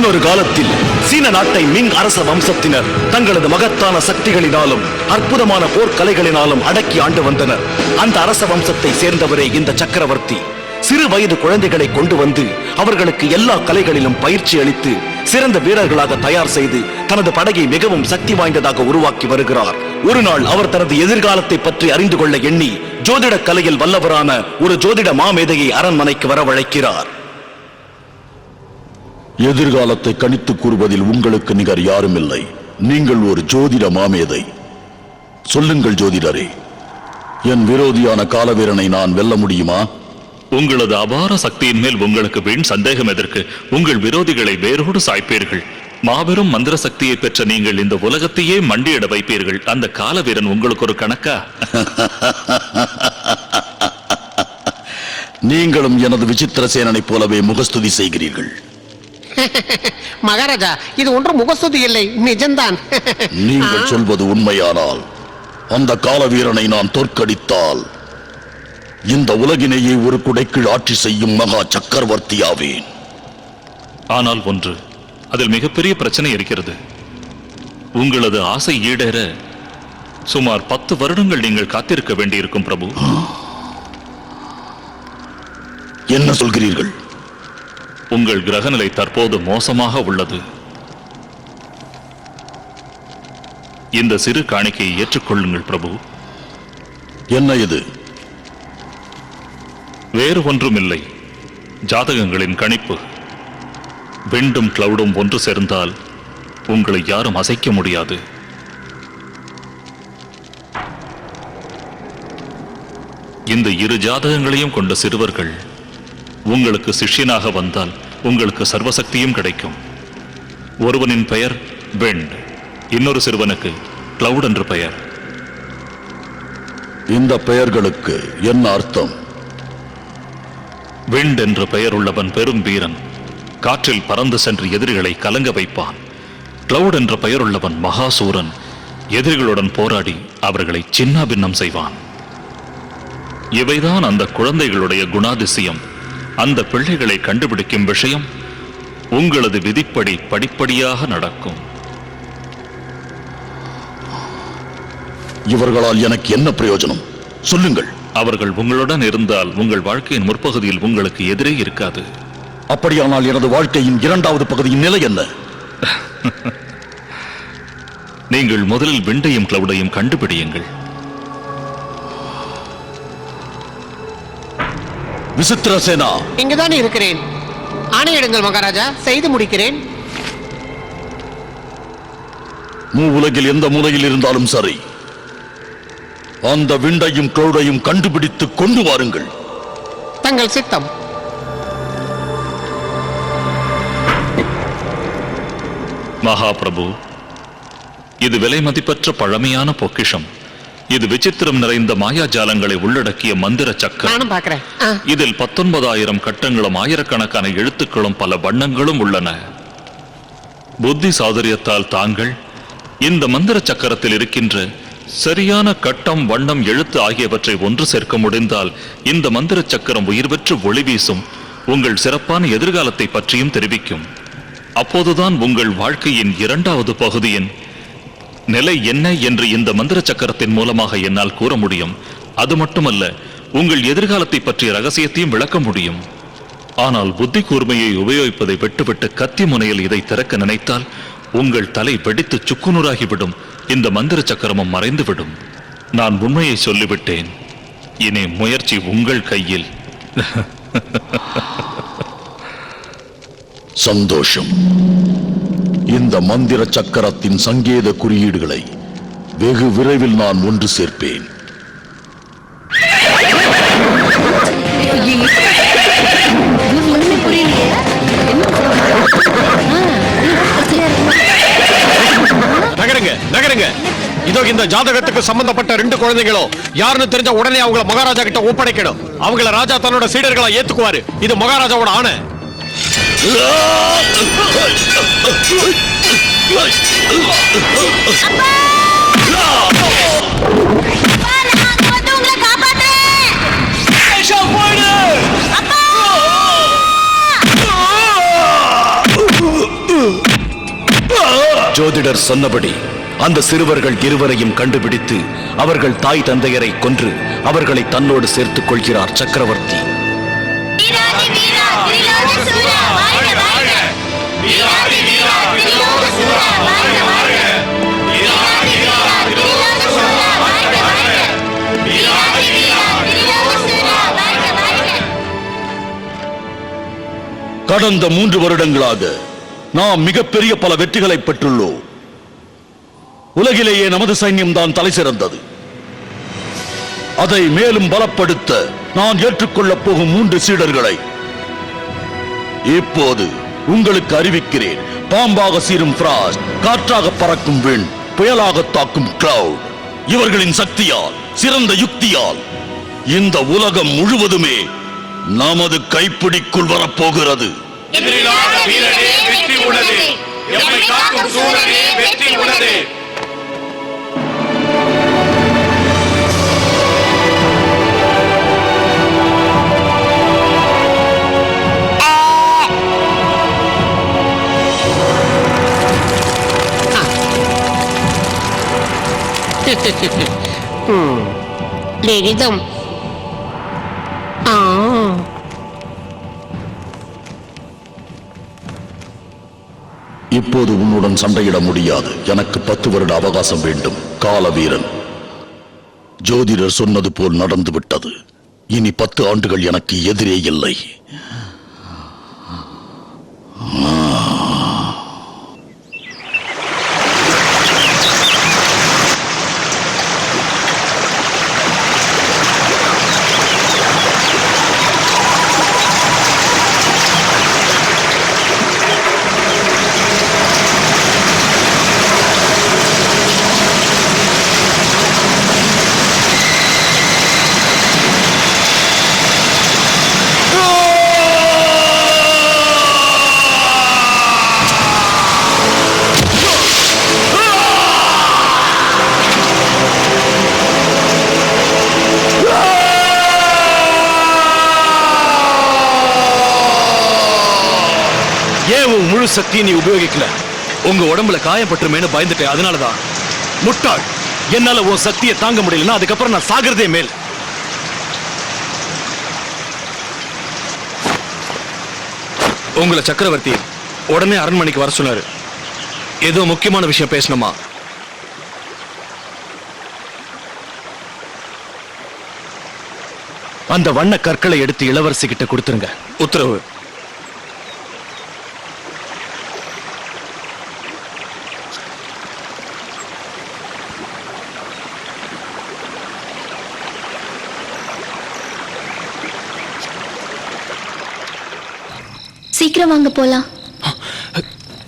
முன்னொரு காலத்தில் சீன நாட்டை மிங் அரச வம்சத்தினர் தங்களது மகத்தான சக்திகளினாலும் அற்புதமான போர்க்கலைகளினாலும் அடக்கி ஆண்டு வந்தனர். அந்த அரச வம்சத்தை சேர்ந்தவரே இந்த சக்கரவர்த்தி. சிறு வயது குழந்தைகளை கொண்டு வந்து அவர்களுக்கு எல்லா கலைகளிலும் பயிற்சி அளித்து சிறந்த வீரர்களாக தயார் செய்து தனது படையை மிகவும் சக்தி வாய்ந்ததாக உருவாக்கி வருகிறார். ஒரு நாள் அவர் தனது எதிர்காலத்தை பற்றி அறிந்து கொள்ள எண்ணி ஜோதிட கலையில் வல்லவரான ஒரு ஜோதிட மாமேதையை அரண்மனைக்கு வரவழைக்கிறார். எதிர்காலத்தை கணித்து கூறுவதில் உங்களுக்கு நிகர் யாரும் இல்லை. நீங்கள் ஒரு ஜோதிட மாமேதை. சொல்லுங்கள் ஜோதிடரே, என் விரோதியான காலவீரனை நான் வெல்ல முடியுமா? உங்களது அபார சக்தியின் மேல் உங்களுக்கு வீண் சந்தேகம் எதற்கு? உங்கள் விரோதிகளை வேரோடு சாய்ப்பீர்கள். மாபெரும் மந்திர சக்தியை பெற்ற நீங்கள் இந்த உலகத்தையே மண்டியிட வைப்பீர்கள். அந்த காலவீரன் உங்களுக்கு ஒரு கணக்கா? நீங்களும் எனது விசித்திர சேனனை போலவே முகஸ்துதி செய்கிறீர்கள். மகாராஜா, இது ஒன்றும் முகஸ்துதி இல்லை, நிஜம்தான். நீங்கள் சொல்வது உண்மையானால் அந்த காலவீரனை நான் தோற்கடித்தால் இந்த உலகினையே ஒரு குடைக்குள் ஆட்சி செய்யும் மகா சக்கரவர்த்தியாவேன். ஆனால் ஒன்று, அதில் மிகப்பெரிய பிரச்சனை இருக்கிறது. உங்களது ஆசை ஈடேற சுமார் 10 வருடங்கள் நீங்கள் காத்திருக்க வேண்டியிருக்கும் பிரபு. என்ன சொல்கிறீர்கள்? உங்கள் கிரகநிலை தற்போது மோசமாக உள்ளது. இந்த சிறு காணிக்கையை ஏற்றுக்கொள்ளுங்கள் பிரபு. என்ன இது? வேறு ஒன்றுமில்லை, ஜாதகங்களின் கணிப்பு. விண்டும் கிளவுடும் ஒன்று சேர்ந்தால் உங்களை யாரும் அசைக்க முடியாது. இந்த 2 ஜாதகங்களையும் கொண்ட சிறுவர்கள் உங்களுக்கு சிஷ்யனாக வந்தால் உங்களுக்கு சர்வசக்தியும் கிடைக்கும். ஒருவனின் பெயர் வெண்ட், இன்னொரு சிறுவனுக்கு கிளவுட் என்று பெயர். இந்த பெயர்களுக்கு என்ன அர்த்தம்? வெண்ட் என்ற பெயர் உள்ளவன் பெரும் வீரன், காற்றில் பறந்து சென்று எதிரிகளை கலங்க வைப்பான். கிளவுட் என்ற பெயர் உள்ளவன் மகாசூரன், எதிரிகளுடன் போராடி அவர்களை சின்னாபின்னம் செய்வான். இவைதான் அந்த குழந்தைகளுடைய குணாதிசயம். அந்த பிள்ளைகளை கண்டுபிடிக்கும் விஷயம் உங்களது விதிப்படி படிப்படியாக நடக்கும். இவர்களால் எனக்கு என்ன பிரயோஜனம்? சொல்லுங்கள். அவர்கள் உங்களுடன் இருந்தால் உங்கள் வாழ்க்கையின் முற்பகுதியில் உங்களுக்கு எதிரே இருக்காது. அப்படியானால் எனது வாழ்க்கையின் 2வது பகுதியின் நிலை என்ன? நீங்கள் முதலில் விண்டையும் கிளவுடையும் கண்டுபிடியுங்கள். விசித்திர சேனா, இங்குதான் இருக்கிறேன். ஆணையிடுங்கள் மகாராஜா, செய்து முடிக்கிறேன். உலகில் எந்த மூலையில் இருந்தாலும் சரி, அந்த விண்டையும் கிளவுடையும் கண்டுபிடித்து கொண்டு வாருங்கள். தங்கள் சித்தம். மகாபிரபு, இது விலை மதிப்பற்ற பழமையான பொக்கிஷம். இது விசித்திரம் நிறைந்த மாயாஜாலங்களை உள்ளடக்கிய மந்திர சக்கரம். நானும் பார்க்கிறேன். இதில் 19,000 கட்டங்களும் ஆயிரக்கணக்கான எழுத்துக்களும் பல வண்ணங்களும் உள்ளன. புத்தி சாதுரியத்தால் தாங்கள் இந்த மந்திர சக்கரத்தில் இருக்கின்ற சரியான கட்டம், வண்ணம், எழுத்து ஆகியவற்றை ஒன்று சேர்க்க முடிந்தால் இந்த மந்திர சக்கரம் உயிர் பெற்று ஒளி வீசும். உங்கள் சிறப்பான எதிர்காலத்தை பற்றியும் தெரிவிக்கும். அப்போதுதான் உங்கள் வாழ்க்கையின் 2வது பகுதியின் நிலை என்ன என்று இந்த மந்திர சக்கரத்தின் மூலமாக என்னால் கூற முடியும். அது மட்டுமல்ல, உங்கள் எதிர்காலத்தை பற்றிய ரகசியத்தையும் விளக்க முடியும். ஆனால் புத்தி கூர்மையை உபயோகிப்பதை விட்டுவிட்டு கத்தி முனையில் இதை திறக்க நினைத்தால் உங்கள் தலை வெடித்து சுக்குநூறாகிவிடும். இந்த மந்திர சக்கரமும் மறைந்துவிடும். நான் உண்மையை சொல்லிவிட்டேன். இனி முயற்சி உங்கள் கையில். சந்தோஷம். இந்த மந்திர சக்கரத்தின் சங்கேத குறியீடுகளை வெகு விரைவில் நான் ஒன்று சேர்ப்பேன். நகருங்க, நகருங்க. இதோ இந்த ஜாதகத்துக்கு சம்பந்தப்பட்ட 2 குழந்தைகளோ யாருன்னு தெரிஞ்ச உடனே அவங்கள மகாராஜா கிட்ட ஒப்படைக்கணும். அவங்கள ராஜா தன்னோட சீடர்களா ஏத்துக்குவாரு. இது மகாராஜாவோட ஆணை. ஜோதிடர் சொன்னபடி அந்த சிறுவர்கள் இருவரையும் கண்டுபிடித்து அவர்கள் தாய் தந்தையரை கொன்று அவர்களை தன்னோடு சேர்த்துக் கொள்கிறார் சக்கரவர்த்தி. கடந்த 3 வருடங்களாக நாம் மிகப்பெரிய பல வெற்றிகளை பெற்றுள்ளோம். உலகிலேயே நமது சைன்யம் தான் தலை சிறந்தது. அதை மேலும் பலப்படுத்த நான் ஏற்றுக்கொள்ளப் போகும் 3 சீடர்களை இப்போது உங்களுக்கு அறிவிக்கிறேன். பாம்பாக சீரும் ஃப்ராஸ்ட், காற்றாக பறக்கும் விண், புயலாக தாக்கும் கிளவுட். இவர்களின் சக்தியால், சிறந்த யுக்தியால் இந்த உலகம் முழுவதுமே நமது கைப்பிடிக்குள் வரப்போகிறது. லலிதம். இப்போது உன்னுடன் சண்டையிட முடியாது. எனக்கு 10 வருட அவகாசம் வேண்டும். காலவீரன், ஜோதிடர் சொன்னது போல் நடந்து விட்டது. இனி 10 ஆண்டுகள் எனக்கு எதிரே இல்லை. ஏன் உன் முழு சக்தியை நீ உபயோகிக்கல? உங்க உடம்புல காயப்பட்டுமேனு பயந்துட்டேன். அதனாலதான். முட்டாள், என்னால உன் சக்தியை தாங்க முடியலன்னா அதுக்கப்புறம் நான் சாகிறதே மேல். உங்களை சக்கரவர்த்தி உடனே அரண்மனைக்கு வர சொன்னாரு. ஏதோ முக்கியமான விஷயம் பேசணுமா? அந்த வண்ண கற்களை எடுத்து இளவரசி கிட்ட கொடுத்துருங்க. உத்தரவு. சீக்கிரம் வாங்க போலாம்.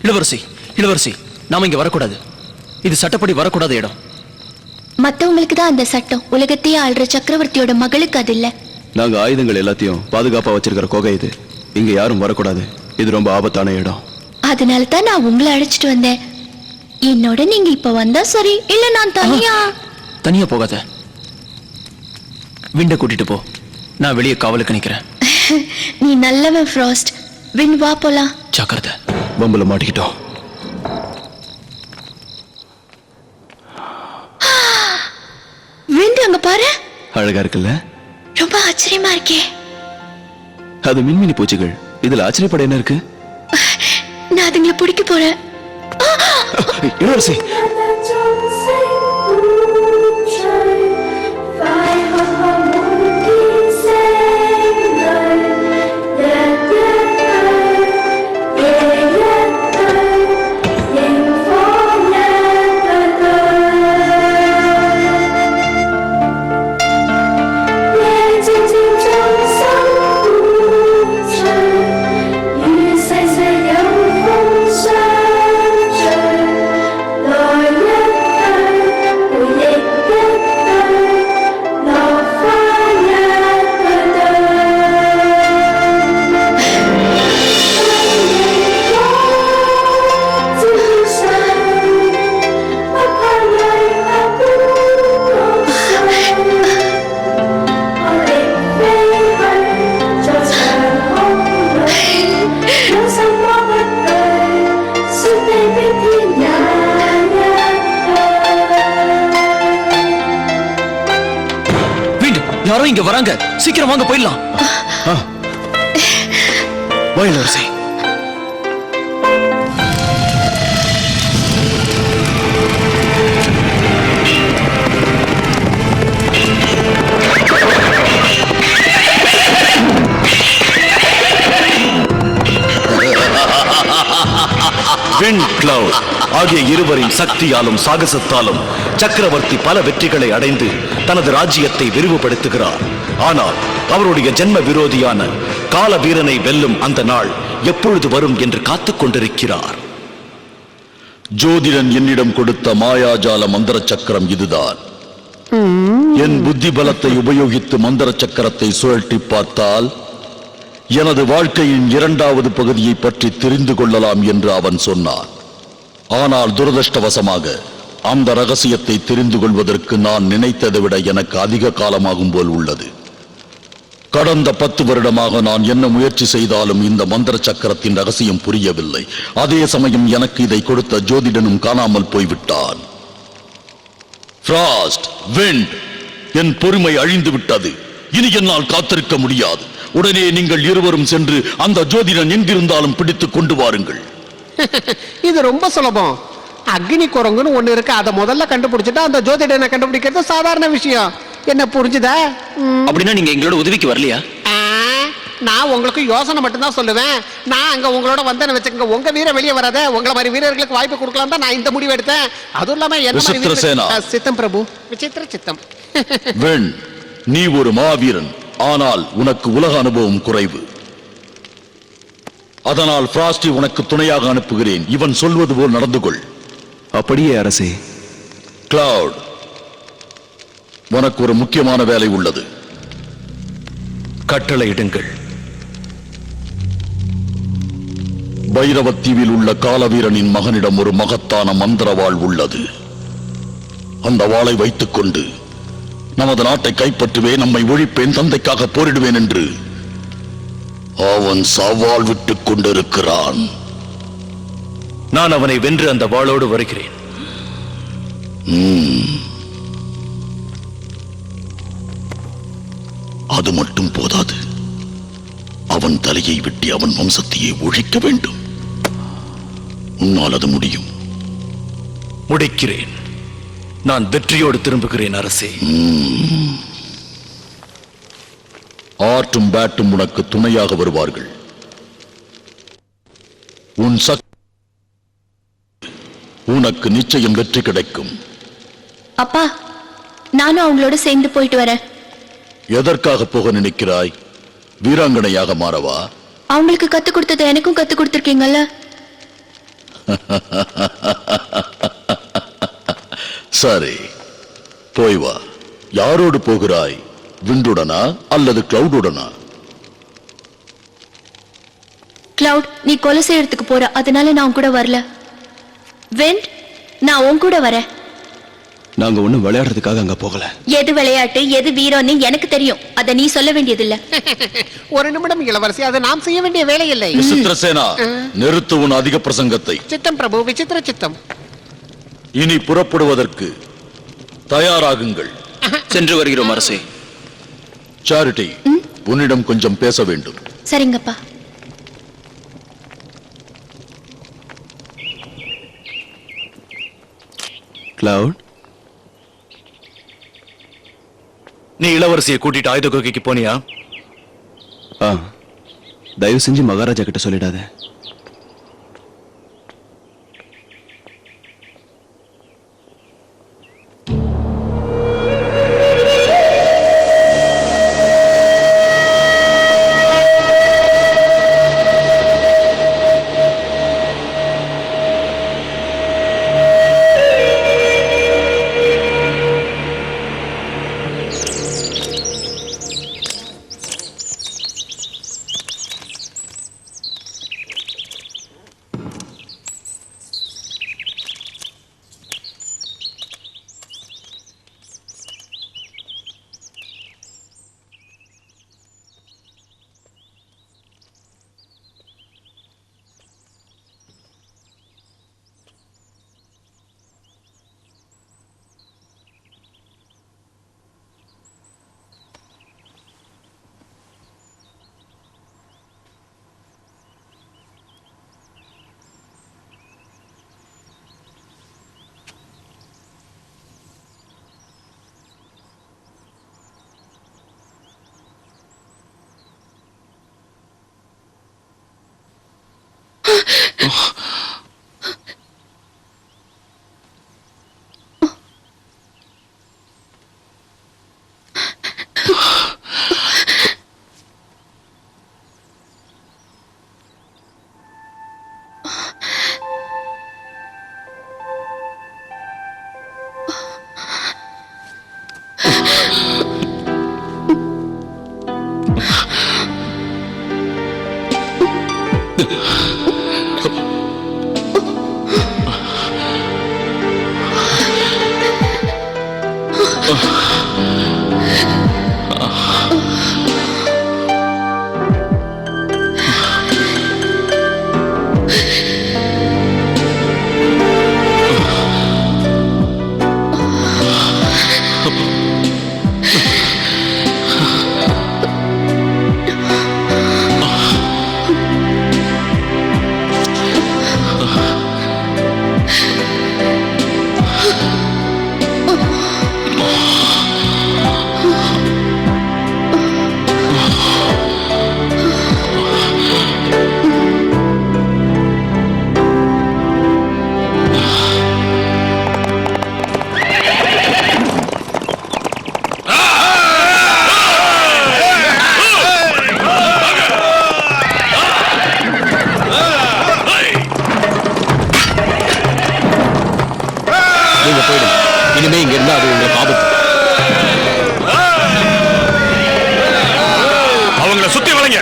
இளவரசி, இளவரசி, நாம இங்க வரக்கூடாது. இது சட்டப்படி வரக்கூடாத இடம். மத்தவங்களுக்கு தான் அந்த சட்டம். உலகத்தையே ஆள்ற சக்கரவர்த்தியோட மகளுக்கு அது இல்ல. நாங்க ஆயுதங்கள் எல்லாத்தையும் பாதுகாப்பா வச்சிருக்கிற கோகை இது. இங்க யாரும் வரக்கூடாது. இது ரொம்ப ஆபத்தான இடம். அதனால தான் நான் உங்களை அழைச்சிட்டு வந்தேன். என்னோட நீங்க இப்ப வந்தா சரி, இல்ல நான் தனியா போகாத. விண்ட கூட்டிட்டு போ. நான் வெளியே காவலுக்கு நிக்கிறேன். நீ நல்லவன் ஃப்ராஸ்ட். வின், வா போலாம். ஜாக்கிரதை. பம்புல மாட்டிக்கிட்டோம். வின், அங்க பாரு. அழகா இருக்குல்ல? ரொம்ப ஆச்சரியமா இருக்கே. அது மின்மினி பூச்சிகள். இதுல ஆச்சரியப்பட என்ன இருக்கு? நான் அதுங்களை பிடிக்க போறேன். இளவரசி, யாரோ இங்க வராங்க, சீக்கிரம் வாங்க போயிடலாம். வா இளவரசி. விண்ட், கிளவுட் ஆகிய இருவரின் சக்தியாலும் சாகசத்தாலும் சக்கரவர்த்தி பல வெற்றிகளை அடைந்து தனது ராஜ்யத்தை விரிவுபடுத்துகிறார். ஆனால் அவருடைய ஜென்ம விரோதியான கால வீரனை வெல்லும் அந்த நாள் எப்பொழுது வரும் என்று காத்துக் கொண்டிருக்கிறார். ஜோதிடன் என்னிடம் கொடுத்த மாயாஜால மந்திர சக்கரம் இதுதான். என் புத்தி பலத்தை உபயோகித்து மந்திர சக்கரத்தை சுழற்றி பார்த்தால் எனது வாழ்க்கையின் இரண்டாவது பகுதியை பற்றி தெரிந்து கொள்ளலாம் என்று அவன் சொன்னான். ஆனால் துரதிர்ஷ்டவசமாக அந்த ரகசியத்தை தெரிந்து கொள்வதற்கு நான் நினைத்ததை விட எனக்கு அதிக காலமாகும் போல் உள்ளது. கடந்த 10 வருடமாக நான் என்ன முயற்சி செய்தாலும் இந்த மந்திர சக்கரத்தின் ரகசியம் புரியவில்லை. அதே சமயம் எனக்கு இதை கொடுத்த ஜோதிடனும் காணாமல் போய்விட்டான். ஃப்ராஸ்ட், விண்ட், என் பொறுமை அழிந்து விட்டது. இனி என்னால் காத்திருக்க முடியாது. உடனே நீங்கள் இருவரும் சென்று அந்த ஜோதிடன் எங்கிருந்தாலும் பிடித்துக் கொண்டு வாருங்கள். இது ரொம்ப சுலபம். அக்னி குரங்குன்னு ஒண்ணு இருக்கு, அதை முதல்ல கண்டுபிடிச்சிட்டா அந்த ஜோதிடனை கண்டுபிடிக்கிறது சாதாரண விஷயம். என்ன புரிஞ்சுதா? அப்படின்னா நீங்க எங்களோட உதவிக்கு வரலையா? நான் உங்களுக்கு யோசனை மட்டும்தான் சொல்லுவேன். நான் அங்க உங்களோட வந்தேன்னு வச்சுக்கோங்க, உங்க வீர வெளியே வராத. உங்களை மாதிரி வீரர்களுக்கு வாய்ப்பு கொடுக்கலாம் தான் நான் இந்த முடிவு எடுத்தேன். அதுவும் இல்லாம என்ன மாதிரி சித்தம் பிரபு, விசித்திர சித்தம். விண்ட், நீ ஒரு மாவீரன், ஆனால் உனக்கு உலக அனுபவம் குறைவு. அதனால் ஃப்ராஸ்டி உனக்கு துணையாக அனுப்புகிறேன். இவன் சொல்வது போல் நடந்து கொள். அப்படியே அரசே. கிளவுட், உனக்கு ஒரு முக்கியமான வேலை உள்ளது. கட்டளையிடுங்கள். பைரவத்தீவில் உள்ள காலவீரனின் மகனிடம் ஒரு மகத்தான மந்திர வாள் உள்ளது. அந்த வாளை வைத்துக் கொண்டு நமது நாட்டை கைப்பற்றுவேன், நம்மை ஒழிப்பேன், தந்தைக்காக போரிடுவேன் என்று அவன் சவால் விட்டுக் கொண்டிருக்கிறான். நான் அவனை வென்று அந்த வாளோடு வருகிறேன். அது மட்டும் போதாது, அவன் தலையை வெட்டி அவன் வம்சத்தையே ஒழிக்க வேண்டும். உன்னால் அது முடியும். முடிக்கிறேன். நான் வெற்றியோடு திரும்புகிறேன் அரசே. ஆற்றும் பேட்டும் உனக்கு துணையாக வருவார்கள். உன் உனக்கு நிச்சயம் வெற்றி கிடைக்கும். அப்பா, நானும் அவங்களோட சேர்ந்து போயிட்டு வரேன். எதற்காக போக நினைக்கிறாய்? வீராங்கனையாக மாறவா? அவங்களுக்கு கத்து கொடுத்ததை எனக்கும் கத்து கொடுத்திருக்கீங்கல்ல. சரி, போய் வா. யாரோடு போகிறாய்? விண்டுடனா அல்லது கிளவுடுடனா? கிளவுட், நீ கொலை செய்யறதுக்கு போற, அதனால நான் கூட வரல. விண்ட், நான் உன் கூட வரேன். நாங்க ஒண்ணும் விளையாடுறதுக்காக அங்க போகல. எது விளையாட்டு எது வீரம்னு எனக்கு தெரியும். அத நீ சொல்ல வேண்டியதில்லை. ஒரு நிமிடம் இளவரசி, அது நாம் செய்ய வேண்டிய வேலை இல்லை. விசித்திரசேனா, நிறுத்து உன் அதிக பிரசங்கத்தை. சித்தம் பிரபு, விசித்திர சித்தம். இனி புறப்படுவதற்கு தயாராகுங்கள். சென்று வருகிறோம் அரசே. சாரிட்டி, உன்னிடம் கொஞ்சம் பேச வேண்டும். சரிங்கப்பா. கிளவுட், நீ இளவரசியை கூட்டிட்டு ஆயுத குகைக்கு போனியா? தயவு செஞ்சு மகாராஜா கிட்ட சொல்லிடாத. நீங்க போயிடுங்க. இனிமே இங்க இருந்தா அது உங்களுக்கு ஆபத்து. அவங்கள சுத்தி வளைங்க.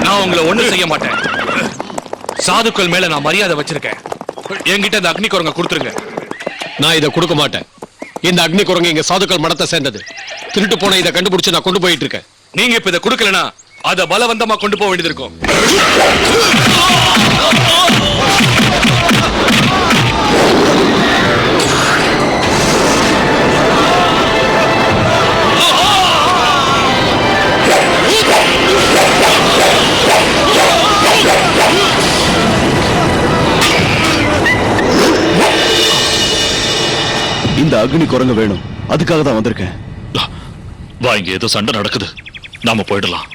நான் உங்களை ஒண்ணும் செய்ய மாட்டேன். சாதுக்கள் மேல நான் மரியாதை வச்சிருக்கேன். என்கிட்ட இந்த அக்னி குரங்க கொடுத்துருங்க. நான் இதை கொடுக்க மாட்டேன். இந்த அக்னி குரங்கு இங்க சாதுக்கள் மடத்தை சேர்ந்தது. திருட்டு போன இதை கண்டுபிடிச்சு நான் கொண்டு போயிட்டு இருக்கேன். நீங்க இப்ப இதை கொடுக்கலனா அத பலவந்தமா கொண்டு போக வேண்டியது இருக்கும். இந்த அக்னி குரங்கு வேணும். அதுக்காக தான் வந்திருக்கேன். வா, இங்க ஏதோ சண்டை நடக்குது, நாம போயிடலாம்.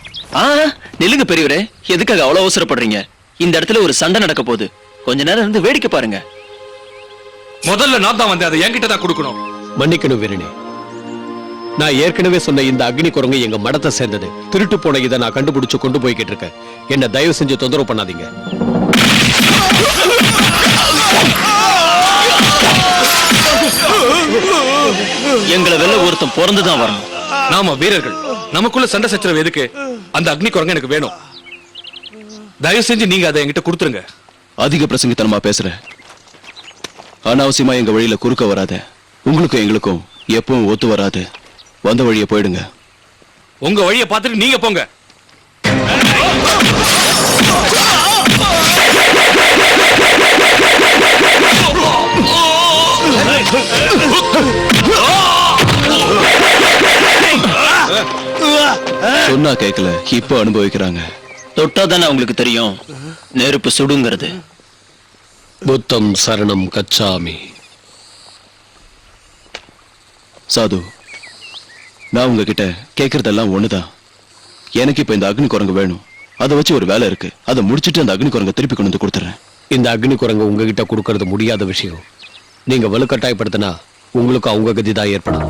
நில்லுங்க பெரியவரே, எதுக்காக அவ்வளவு அவசரப்படுறீங்க? இந்த இடத்துல ஒரு சண்டை நடக்க போகுது. கொஞ்ச நேரம் இருந்து வேடிக்கை பாருங்க. முதல்ல நான் தான் வந்தேன், அதை என்கிட்ட தான் கொடுக்கணும். மன்னிக்கணும் வீரணி. நான் ஏற்கனவே சொன்ன இந்த அக்னி குரங்கு எங்க மடத்தை சேர்ந்தது. திருட்டு போன இதை நான் கண்டுபிடிச்சு கொண்டு போய்கிட்டு இருக்கேன். என்ன தயவு செஞ்சு தொந்தரவு பண்ணாதீங்க. எங்களை வெல்ல ஒருத்தன் பிறந்துதான் வரணும். நாம வீரர்கள், நமக்குள்ள சண்டை சச்சரவு எதுக்கு? அந்த அக்னி குரங்கு எனக்கு வேணும். தயவு செஞ்சு நீங்க அதை என்கிட்ட கொடுத்துருங்க. அதிக பிரசங்கித்தனமா பேசுற. அனாவசியமா எங்க வழியில குறுக்க வராத. உங்களுக்கும் எங்களுக்கும் எப்பவும் ஒத்து வராது. வந்த வழியை போயிடுங்க. உங்க வழியை பார்த்துட்டு நீங்க போங்க. சொன்னா கேட்கல, இப்ப அனுபவிக்கிறாங்க. தொட்டாதானே உங்களுக்கு தெரியும் நெருப்பு சுடுங்கிறது. புத்தம் சரணம் கச்சாமி. சாது, நான் உங்ககிட்ட கேட்கறதெல்லாம் ஒண்ணுதான். எனக்கு இப்ப இந்த அக்னி குரங்கு வேணும். அதை வச்சு ஒரு வேலை இருக்கு. அதை முடிச்சிட்டு அந்த அக்னி குரங்கை திருப்பி கொண்டு வந்து கொடுத்துறேன். இந்த அக்னி குரங்கு உங்ககிட்ட கொடுக்கறது முடியாத விஷயம். நீங்க வலுக்கட்டாயப்படுத்தினா உங்களுக்கு அவங்க கதி தான் ஏற்படும்.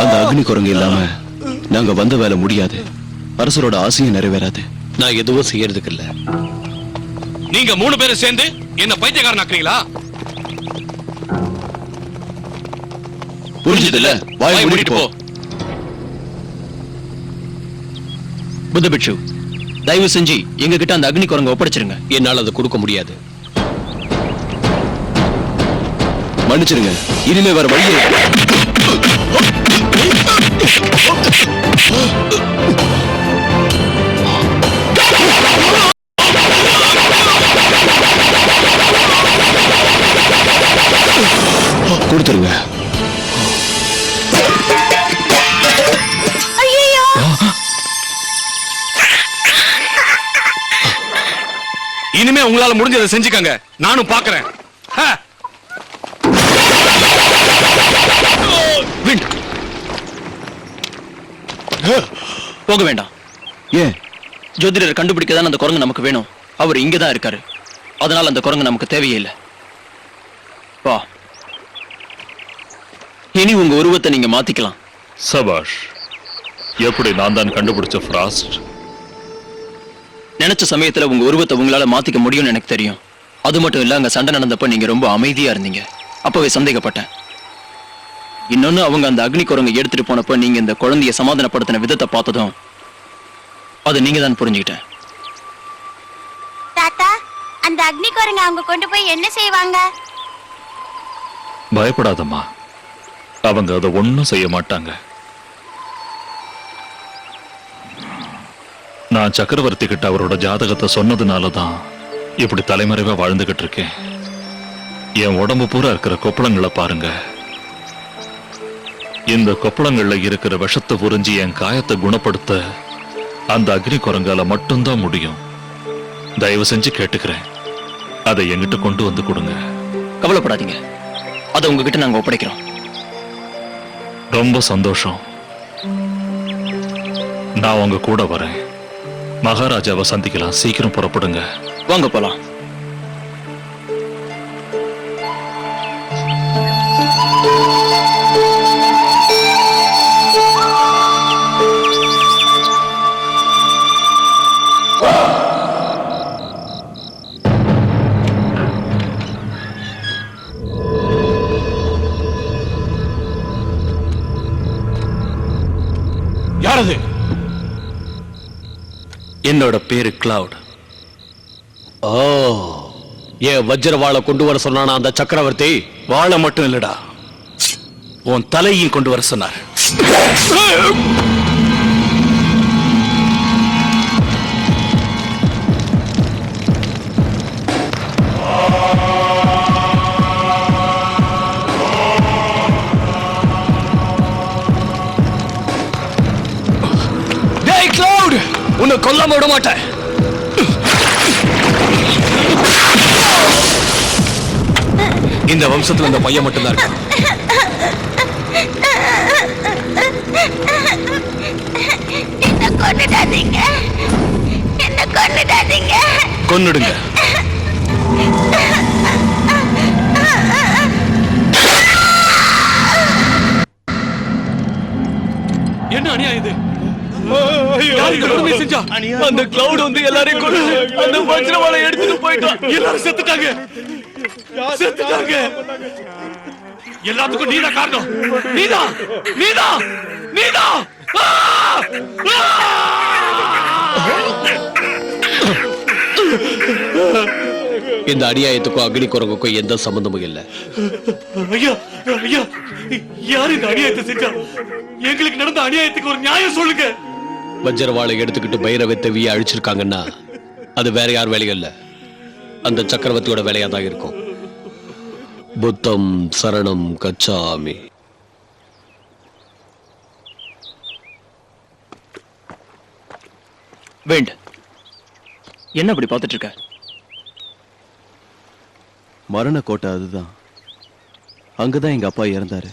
அந்த அக்னி குரங்கு இல்லாம நாங்க வந்த வேலை முடியாது. அரசரோட ஆசையும் நிறைவேறாது. நான் எதுவும் செய்யறதுக்கு இல்ல. நீங்க 3 பேரும் சேர்ந்து என்ன பைத்தியக்காரன் ஆக்குறீங்களா? புரிஞ்சது இல்ல? வாயை மூடிட்டு போ. புத்தபிட்சு, தயவு செஞ்சு எங்க கிட்ட அந்த அக்னி குரங்க ஒப்படைச்சிருங்க. என்னால் அதை கொடுக்க முடியாது. மன்னிச்சிருங்க, இனிமே வேற வழி இல்லை. கொடுத்துருங்க. இனிமே உங்களால முடிஞ்சதை செஞ்சுக்கங்க. நானும் பாக்குறேன். போக வேண்டாம். ஏன்? ஜோதிடர் கண்டுபிடிக்க தான் அந்த குரங்கு நமக்கு வேணும். அவர் இங்கதான் இருக்காரு. அதனால அந்த குரங்கு நமக்கு தேவையே இல்லை. வா, இனி உங்க உருவத்தை நீங்க மாத்திக்கலாம். சபாஷ். எப்படி நான் தான் கண்டுபிடிச்ச ஃப்ராஸ்ட்? நினைச்ச சமயத்துல உங்க உருவத்தை உங்களால மாத்திக்க முடியும்னு எனக்கு தெரியும். அது மட்டும் இல்ல, அங்க சண்டை நடந்தப்ப நீங்க ரொம்ப அமைதியா இருந்தீங்க. அப்பவே சந்தேகப்பட்டேன். இன்னொன்னு, அவங்க அந்த அக்னி குரங்கை எடுத்துட்டு போனப்ப நீங்க இந்த குழந்தைய சமாதானப்படுத்தின விதத்தை பார்த்ததும் அது நீங்க தான் புரிஞ்சுக்கிட்டேன். தாத்தா, அந்த அக்னி குரங்க அவங்க கொண்டு போய் என்ன செய்வாங்க? பயப்படாதம்மா, அவங்க அதை ஒண்ணும் செய்ய மாட்டாங்க. நான் சக்கரவர்த்தி கிட்ட அவரோட ஜாதகத்தை சொன்னதுனாலதான் இப்படி தலைமறைவா வாழ்ந்துகிட்டு இருக்கேன். என் உடம்பு பூரா இருக்கிற கொப்பளங்களை பாருங்க. இந்த கொப்பளங்கள்ல இருக்கிற விஷத்தை உறிஞ்சி என் காயத்தை குணப்படுத்த அந்த அக்னி குரங்கால மட்டும்தான் முடியும். தயவு செஞ்சு கேட்டுக்கிறேன், அதை என்கிட்ட கொண்டு வந்து கொடுங்க. கவலைப்படாதீங்க, அதை உங்ககிட்ட நாங்க ஒப்படைக்கிறோம். ரொம்ப சந்தோஷம். நான் உங்க கூட வரேன். மகாராஜாவை சந்திக்கலாம். சீக்கிரம் புறப்படுங்க. வாங்க போலாம். யாரது? என்னோட பேரு கிளவுட். ஓ, ஏன் வஜ்ரவாளை கொண்டு வர சொன்னானா அந்த சக்கரவர்த்தி? வாழை மட்டும் இல்லடா, உன் தலையையும் கொண்டு வர சொன்னார். டேய் கிளவுட், உன்னை கொல்லாம விட மாட்டேன். இந்த வம்சத்துல இந்த பையன் மட்டும்தான் இருக்கு. என்ன கொன்னுடாதீங்க, என்ன கொன்னுடாதீங்க. கொன்னுடுங்க. என்ன அநியாயம் இது? யார் இந்த கொடுமையை செஞ்சா? அந்த கிளவுட் வந்து எல்லாரையும் கொண்டு அந்த வஜ்ரவாளை எடுத்துட்டு போயிட்டான். எல்லாரும் செத்துட்டாங்க, செத்துட்டாங்க. எல்லாத்துக்கும் நீதான் காரணம். நீதான், நீதான், நீதான். இந்த அநியாயத்துக்கும் அக்னி குரங்குக்கும் எந்த சம்பந்தமும் இல்லை. ஐயா, ஐயா, யார் இந்த அநியாயத்தை செஞ்சா? எங்களுக்கு நடந்த அநியாயத்துக்கு ஒரு நியாயம் சொல்லுங்க. வஜ்ரவாளை எடுத்துக்கிட்டு பைரவ தேவியை அழிச்சிருக்காங்கன்னா அது வேற யார் வேலையும் இல்ல, அந்த சக்கரவர்த்தியோட வேலையா தான் இருக்கும். புத்தம் சரணம் கச்சாமி. வேண்ட், என்ன அப்படி பார்த்துட்டு இருக்க? மரண கோட்டை அதுதான். அங்கதான் எங்க அப்பா இறந்தாரு.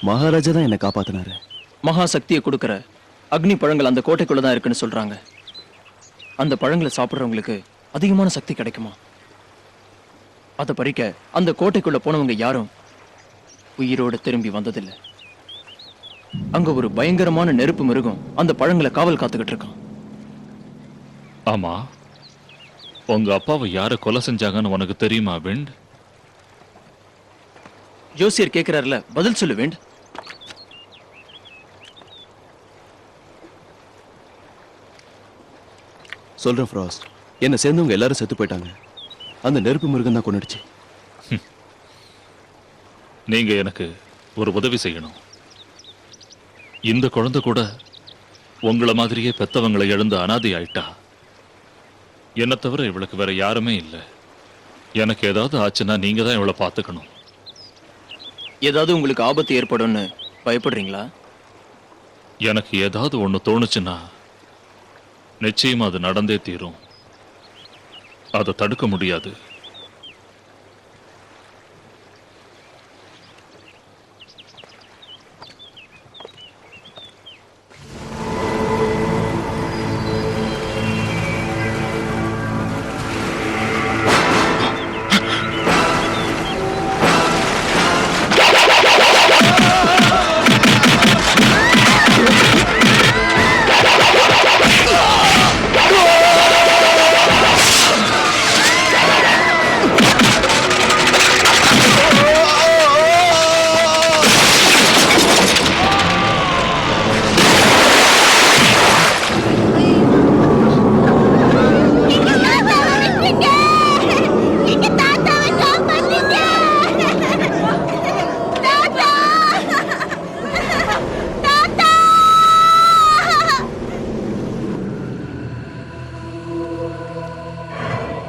மகாராஜா தான் என்னை காப்பாத்தினாரு. மகா சக்தியை கொடுக்கிற அக்னி பழங்கள் அந்த கோட்டைக்குள்ளதான் இருக்குன்னு சொல்றாங்க. அந்த பழங்களை சாப்பிடுறவங்களுக்கு அதிகமான சக்தி கிடைக்குமா? அதை பறிக்க அந்த கோட்டைக்குள்ள போனவங்க யாரும் உயிரோட திரும்பி வந்ததில்லை. அங்க ஒரு பயங்கரமான நெருப்பு மிருகம் அந்த பழங்களை காவல் காத்துக்கிட்டு இருக்கான். ஆமா, உங்க அப்பாவை யாரு கொலை செஞ்சாங்கன்னு உனக்கு தெரியுமா விண்ட்? ஜோசியர் கேட்கிறாருல, பதில் சொல்லு வேண்ட். சொல்றேன் ஃப்ராஸ்ட், என்ன சேர்ந்தவங்க எல்லாரும் செத்து போயிட்டாங்க. அந்த நெருப்பு மிருகம் தான் கொன்னுடுச்சு. நீங்க எனக்கு ஒரு உதவி செய்யணும். இந்த குழந்தை கூட உங்களை மாதிரியே பெத்தவங்களை எழுந்து அனாதை ஆயிட்டா. என்னை தவிர இவளுக்கு வேற யாருமே இல்லை. எனக்கு ஏதாவது ஆச்சுன்னா நீங்க தான் இவளை பார்த்துக்கணும். ஏதாவது உங்களுக்கு ஆபத்து ஏற்படும்னு பயப்படுறீங்களா? எனக்கு ஏதாவது ஒண்ணு தோணுச்சுன்னா நிச்சயமா அது நடந்தே தீரும். அதை தடுக்க முடியாது.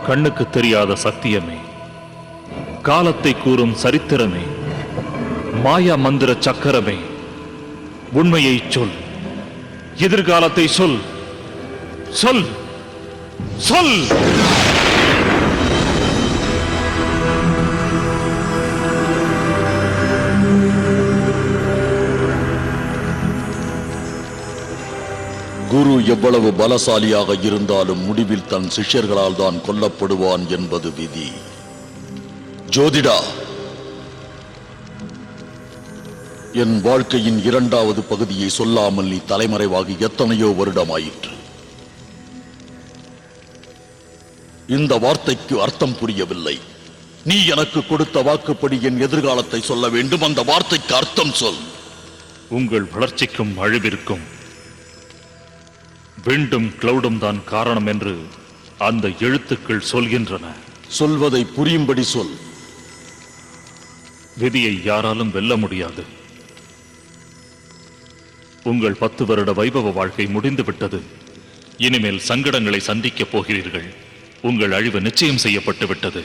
கண்ணுக்கு தெரியாத சத்தியமே, காலத்தை கூறும் சரித்திரமே, மாயா மந்திர சக்கரமே, உண்மையை சொல், எதிர்காலத்தை சொல், சொல், சொல். குரு எவ்வளவு பலசாலியாக இருந்தாலும் முடிவில் தன் சிஷ்யர்களால் தான் கொல்லப்படுவான் என்பது விதி. ஜோதிடா, என் வாழ்க்கையின் 2வது பகுதியை சொல்லாமல் நீ தலைமறைவாகி எத்தனையோ வருடமாயிற்று. இந்த வார்த்தைக்கு அர்த்தம் புரியவில்லை. நீ எனக்கு கொடுத்த வாக்குப்படி என் எதிர்காலத்தை சொல்ல வேண்டும். அந்த வார்த்தைக்கு அர்த்தம் சொல். உங்கள் வளர்ச்சிக்கும் அழிவிற்கும் விண்டும் கிளவுடும் தான் காரணம் என்று அந்த எழுத்துக்கள் சொல்கின்றன. சொல்வதை புரியும்படி சொல். விதியை யாராலும் வெல்ல முடியாது. உங்கள் 10 வருட வைபவ வாழ்க்கை முடிந்து விட்டது. இனிமேல் சங்கடங்களை சந்திக்கப் போகிறீர்கள். உங்கள் அழிவு நிச்சயம் செய்யப்பட்டு விட்டது.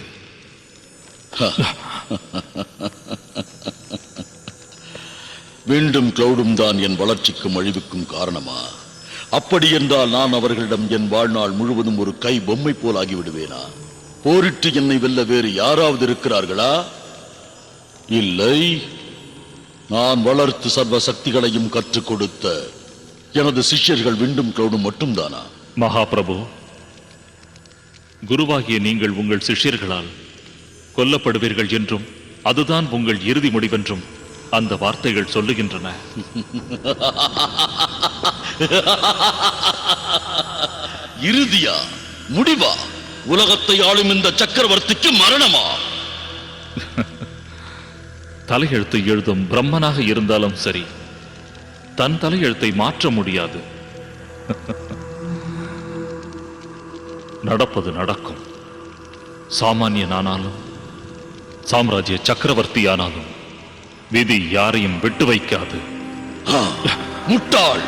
மீண்டும் கிளவுடும் தான் என் வளர்ச்சிக்கும் அழிவுக்கும் காரணமா? அப்படி என்றால் நான் அவர்களிடம் என் வாழ்நாள் முழுவதும் ஒரு கை பொம்மை போல் ஆகிவிடுவேனா? போரிட்டு என்னை வெல்ல வேறு யாராவது இருக்கிறார்களா? இல்லை. நான் வளர்த்து சர்வ சக்திகளையும் கற்றுக் கொடுத்த எனது சிஷ்யர்கள் மீண்டும் கிளவுடும் மட்டும்தானா? மகாபிரபு, குருவாகிய நீங்கள் உங்கள் சிஷ்யர்களால் கொல்லப்படுவீர்கள் என்றும் அதுதான் உங்கள் இறுதி முடிவென்றும் அந்த வார்த்தைகள் சொல்லுகின்றன. இறுதியா? முடிவா? உலகத்தை ஆளும் இந்த சக்கரவர்த்திக்கு மரணமா? தலையெழுத்து எழுதும் பிரம்மனாக இருந்தாலும் சரி, தன் தலையெழுத்தை மாற்ற முடியாது. நடப்பது நடக்கும். சாமானியனானாலும் சாம்ராஜ்ய சக்கரவர்த்தியானாலும் விதி யாரையும் விட்டு வைக்காது. முட்டாள்!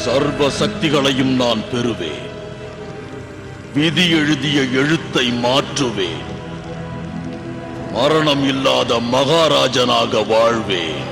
சர்வ சக்திகளையும் நான் பெறுவேன். விதி எழுதிய எழுத்தை மாற்றுவேன். மரணம் இல்லாத மகாராஜனாக வாழ்வேன்.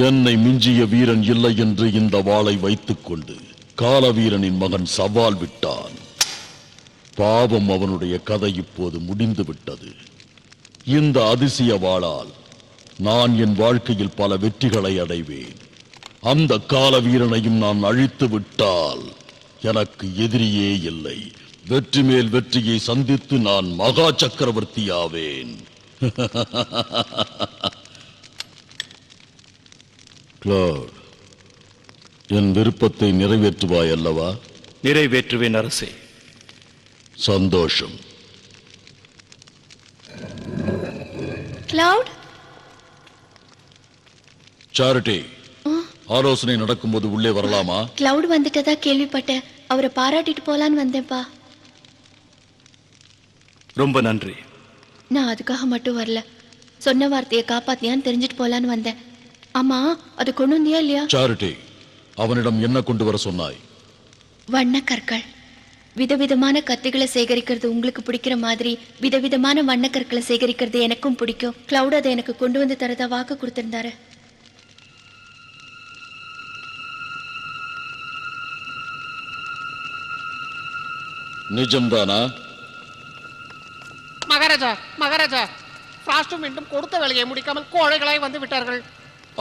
என்னை மிஞ்சிய வீரன் இல்லை என்று இந்த வாளை வைத்துக் கொண்டு காலவீரனின் மகன் சவால் விட்டான். பாவம், அவனுடைய கதை இப்போது முடிந்து விட்டது. இந்த அதிசய வாளால் நான் என் வாழ்க்கையில் பல வெற்றிகளை அடைவேன். அந்த காலவீரனையும் நான் அழித்து விட்டால் எனக்கு எதிரியே இல்லை. வெற்றி மேல் வெற்றியை சந்தித்து நான் மகா சக்கரவர்த்தி ஆவேன். கிளவுட், என் விருப்பத்தை நிறைவேற்றுவாய் அல்லவா? நிறைவேற்றுவேன் அரசே. சந்தோஷம். கிளவுட், சாரிட்டி, ஆலோசனை நடக்கும்போது உள்ளே வரலாமா? கிளவுட் வந்துட்டதா கேள்விப்பட்டேன். அவரை பாராட்டிட்டு போலான்னு வந்தேன்ப்பா. ரொம்ப நன்றி. நான் அதுக்காக மட்டும் வரல, சொன்ன வார்த்தையை காப்பாத்தியான்னு தெரிஞ்சுட்டு போலான்னு வந்தேன். ஆமா, அது கொண்டு வந்தியா இல்லையா? சாரிட்டி, அவனிடம் என்ன கொண்டு வர சொன்னாய்? வண்ணக்கற்கள். விதவிதமான கத்திகளை சேகரிக்கிறது உங்களுக்கு பிடிக்கிற மாதிரி விதவிதமான வண்ணக்கற்களை சேகரிக்கிறது எனக்கும் பிடிக்கும். கிளவுட் அதை எனக்கு கொண்டு வந்து தரதா வாக்கு கொடுத்திருந்தாரு. நிஜம்தானா? மகாராஜா மகாராஜா, ஃப்ராஸ்டும் மீண்டும் கொடுத்த வேலையை முடிக்காமல் கோழைகளாய் வந்து விட்டார்கள்.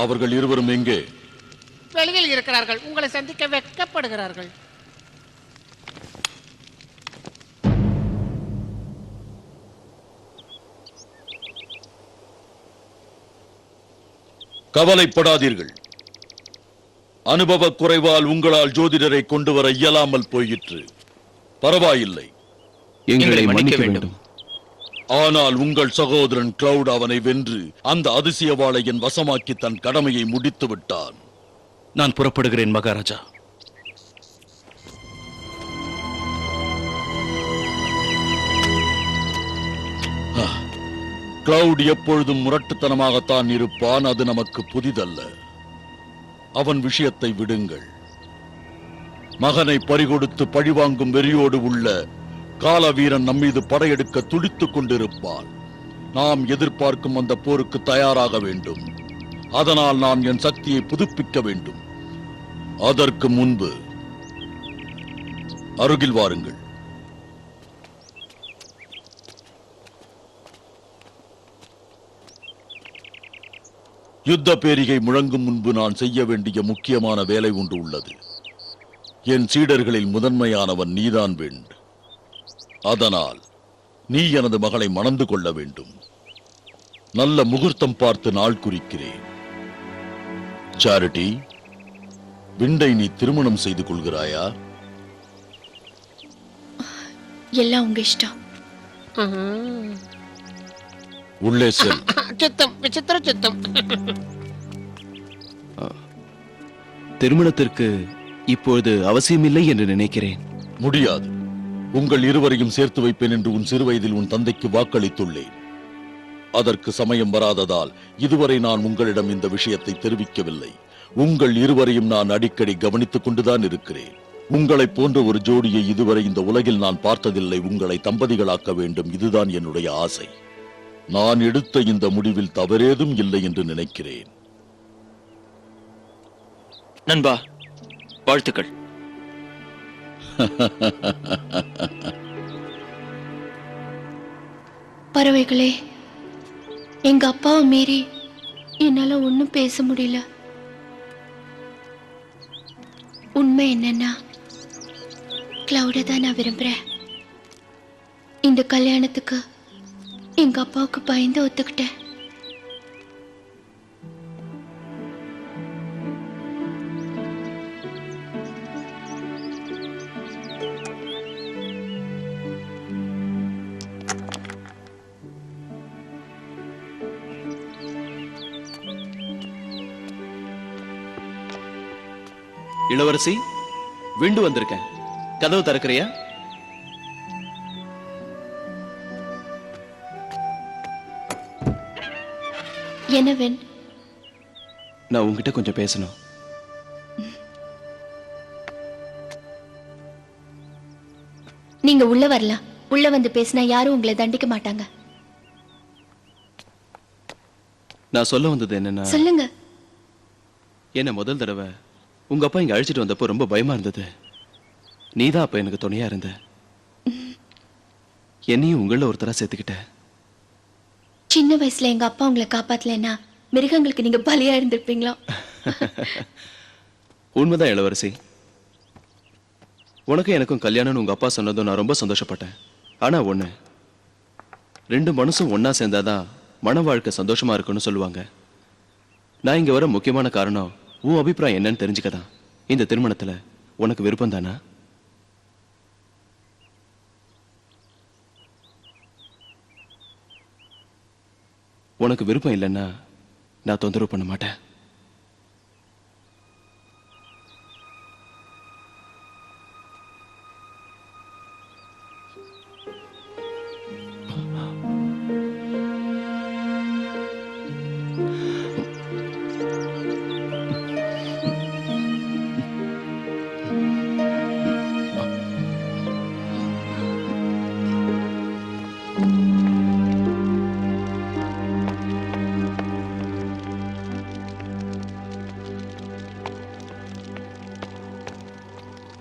அவர்கள் இருவரும் எங்கே? வெளியில் இருக்கிறார்கள். உங்களை சந்திக்க வெட்கப்படுகிறார்கள். கவலைப்படாதீர்கள். அனுபவ குறைவால் உங்களால் ஜோதிடரை கொண்டு வர இயலாமல் போயிற்று. பரவாயில்லை, எங்களை மன்னிக்க வேண்டும். ஆனால் உங்கள் சகோதரன் கிளவுட் அவனை வென்று அந்த அதிசயவாளை என் வசமாக்கி தன் கடமையை முடித்து விட்டான். நான் புறப்படுகிறேன் மகாராஜா. கிளவுட் எப்பொழுதும் முரட்டுத்தனமாகத்தான் இருப்பான். அது நமக்கு புதிதல்ல. அவன் விஷயத்தை விடுங்கள். மகனை பறிகொடுத்து பழிவாங்கும் வெறியோடு உள்ள காலவீரன் நம்மீது படையெடுக்க துடித்துக் கொண்டிருப்பான். நாம் எதிர்பார்க்கும் அந்த போருக்கு தயாராக வேண்டும். அதனால் நான் என் சக்தியை புதுப்பிக்க வேண்டும். அதற்கு முன்பு அருகில் வாருங்கள். யுத்த பேரிகை முழங்கும் முன்பு நான் செய்ய வேண்டிய முக்கியமான வேலை ஒன்று உள்ளது. என் சீடர்களில் முதன்மையானவன் நீதான் வேண்டு. அதனால் நீ எனது மகளை மணந்து கொள்ள வேண்டும். நல்ல முகூர்த்தம் பார்த்து நாள் குறிக்கிறேன். சாரிட்டி, விண்டை நீ திருமணம் செய்து கொள்கிறாயா? எல்லாம் உங்க இஷ்டம். உள்ளே செல். சித்தம், விசித்திர சித்தம். திருமணத்திற்கு இப்பொழுது அவசியமில்லை என்று நினைக்கிறேன். முடியாது. உங்கள் இருவரையும் சேர்த்து வைப்பேன் என்று உன் சிறுவயதில் உன் தந்தைக்கு வாக்களித்துள்ளேன். அதற்கு சமயம் வராததால் இதுவரை நான் உங்களிடம் இந்த விஷயத்தை தெரிவிக்கவில்லை. உங்கள் இருவரையும் நான் அடிக்கடி கவனித்துக் கொண்டுதான் இருக்கிறேன். உங்களைப் போன்ற ஒரு ஜோடியை இதுவரை இந்த உலகில் நான் பார்த்ததில்லை. உங்களை தம்பதிகளாக்க வேண்டும், இதுதான் என்னுடைய ஆசை. நான் எடுத்த இந்த முடிவில் தவறேதும் இல்லை என்று நினைக்கிறேன். நண்பா, வாழ்த்துக்கள். பறவைகளே, எங்க அப்பாவை மீறி என்னால ஒன்னும் பேச முடியல. உண்மை என்னன்னா, கிளவுட தான் நான் விரும்புறேன். இந்த கல்யாணத்துக்கு எங்க அப்பாவுக்கு பயந்து ஒத்துக்கிட்டேன். இளவரசி, விண்டு வந்திருக்கேன். கதவு திறக்கிறியா? என்னவென்? நான் உங்ககிட்ட கொஞ்சம் பேசணும். நீங்க உள்ள வரலாம். உள்ள வந்து பேசினா யாரும் உங்களை தண்டிக்க மாட்டாங்க. நான் சொல்ல வந்தது என்னன்னா, சொல்லுங்க. என்ன முதல் தடவை உங்க அப்பா இங்க அழைச்சிட்டு வந்தப்போ ரொம்ப பயமா இருந்தது. நீதான் அப்ப எனக்கு துணையா இருந்த. என்னையும் உங்கள ஒருத்தரா சேர்த்துக்கிட்ட. சின்ன வயசுல எங்க அப்பா உங்களை காப்பாத்தலைன்னா மிருகங்களுக்கு நீங்க பலியா இருந்திருப்பீங்களா? உண்மைதான் இளவரசி. உனக்கும் எனக்கும் கல்யாணம்னு உங்க அப்பா சொன்னதும் நான் ரொம்ப சந்தோஷப்பட்டேன். ஆனா ஒண்ணு, ரெண்டு மனசும் ஒன்னா சேர்ந்தாதான் மன வாழ்க்கை சந்தோஷமா இருக்குன்னு சொல்லுவாங்க. நான் இங்க வர முக்கியமான காரணம் உன் அபிப்பிராயம் என்னன்னு தெரிஞ்சுக்கதான். இந்த திருமணத்துல உனக்கு விருப்பம் தானா? உனக்கு விருப்பம் இல்லைன்னா நான் தொந்தரவு பண்ண மாட்டேன்.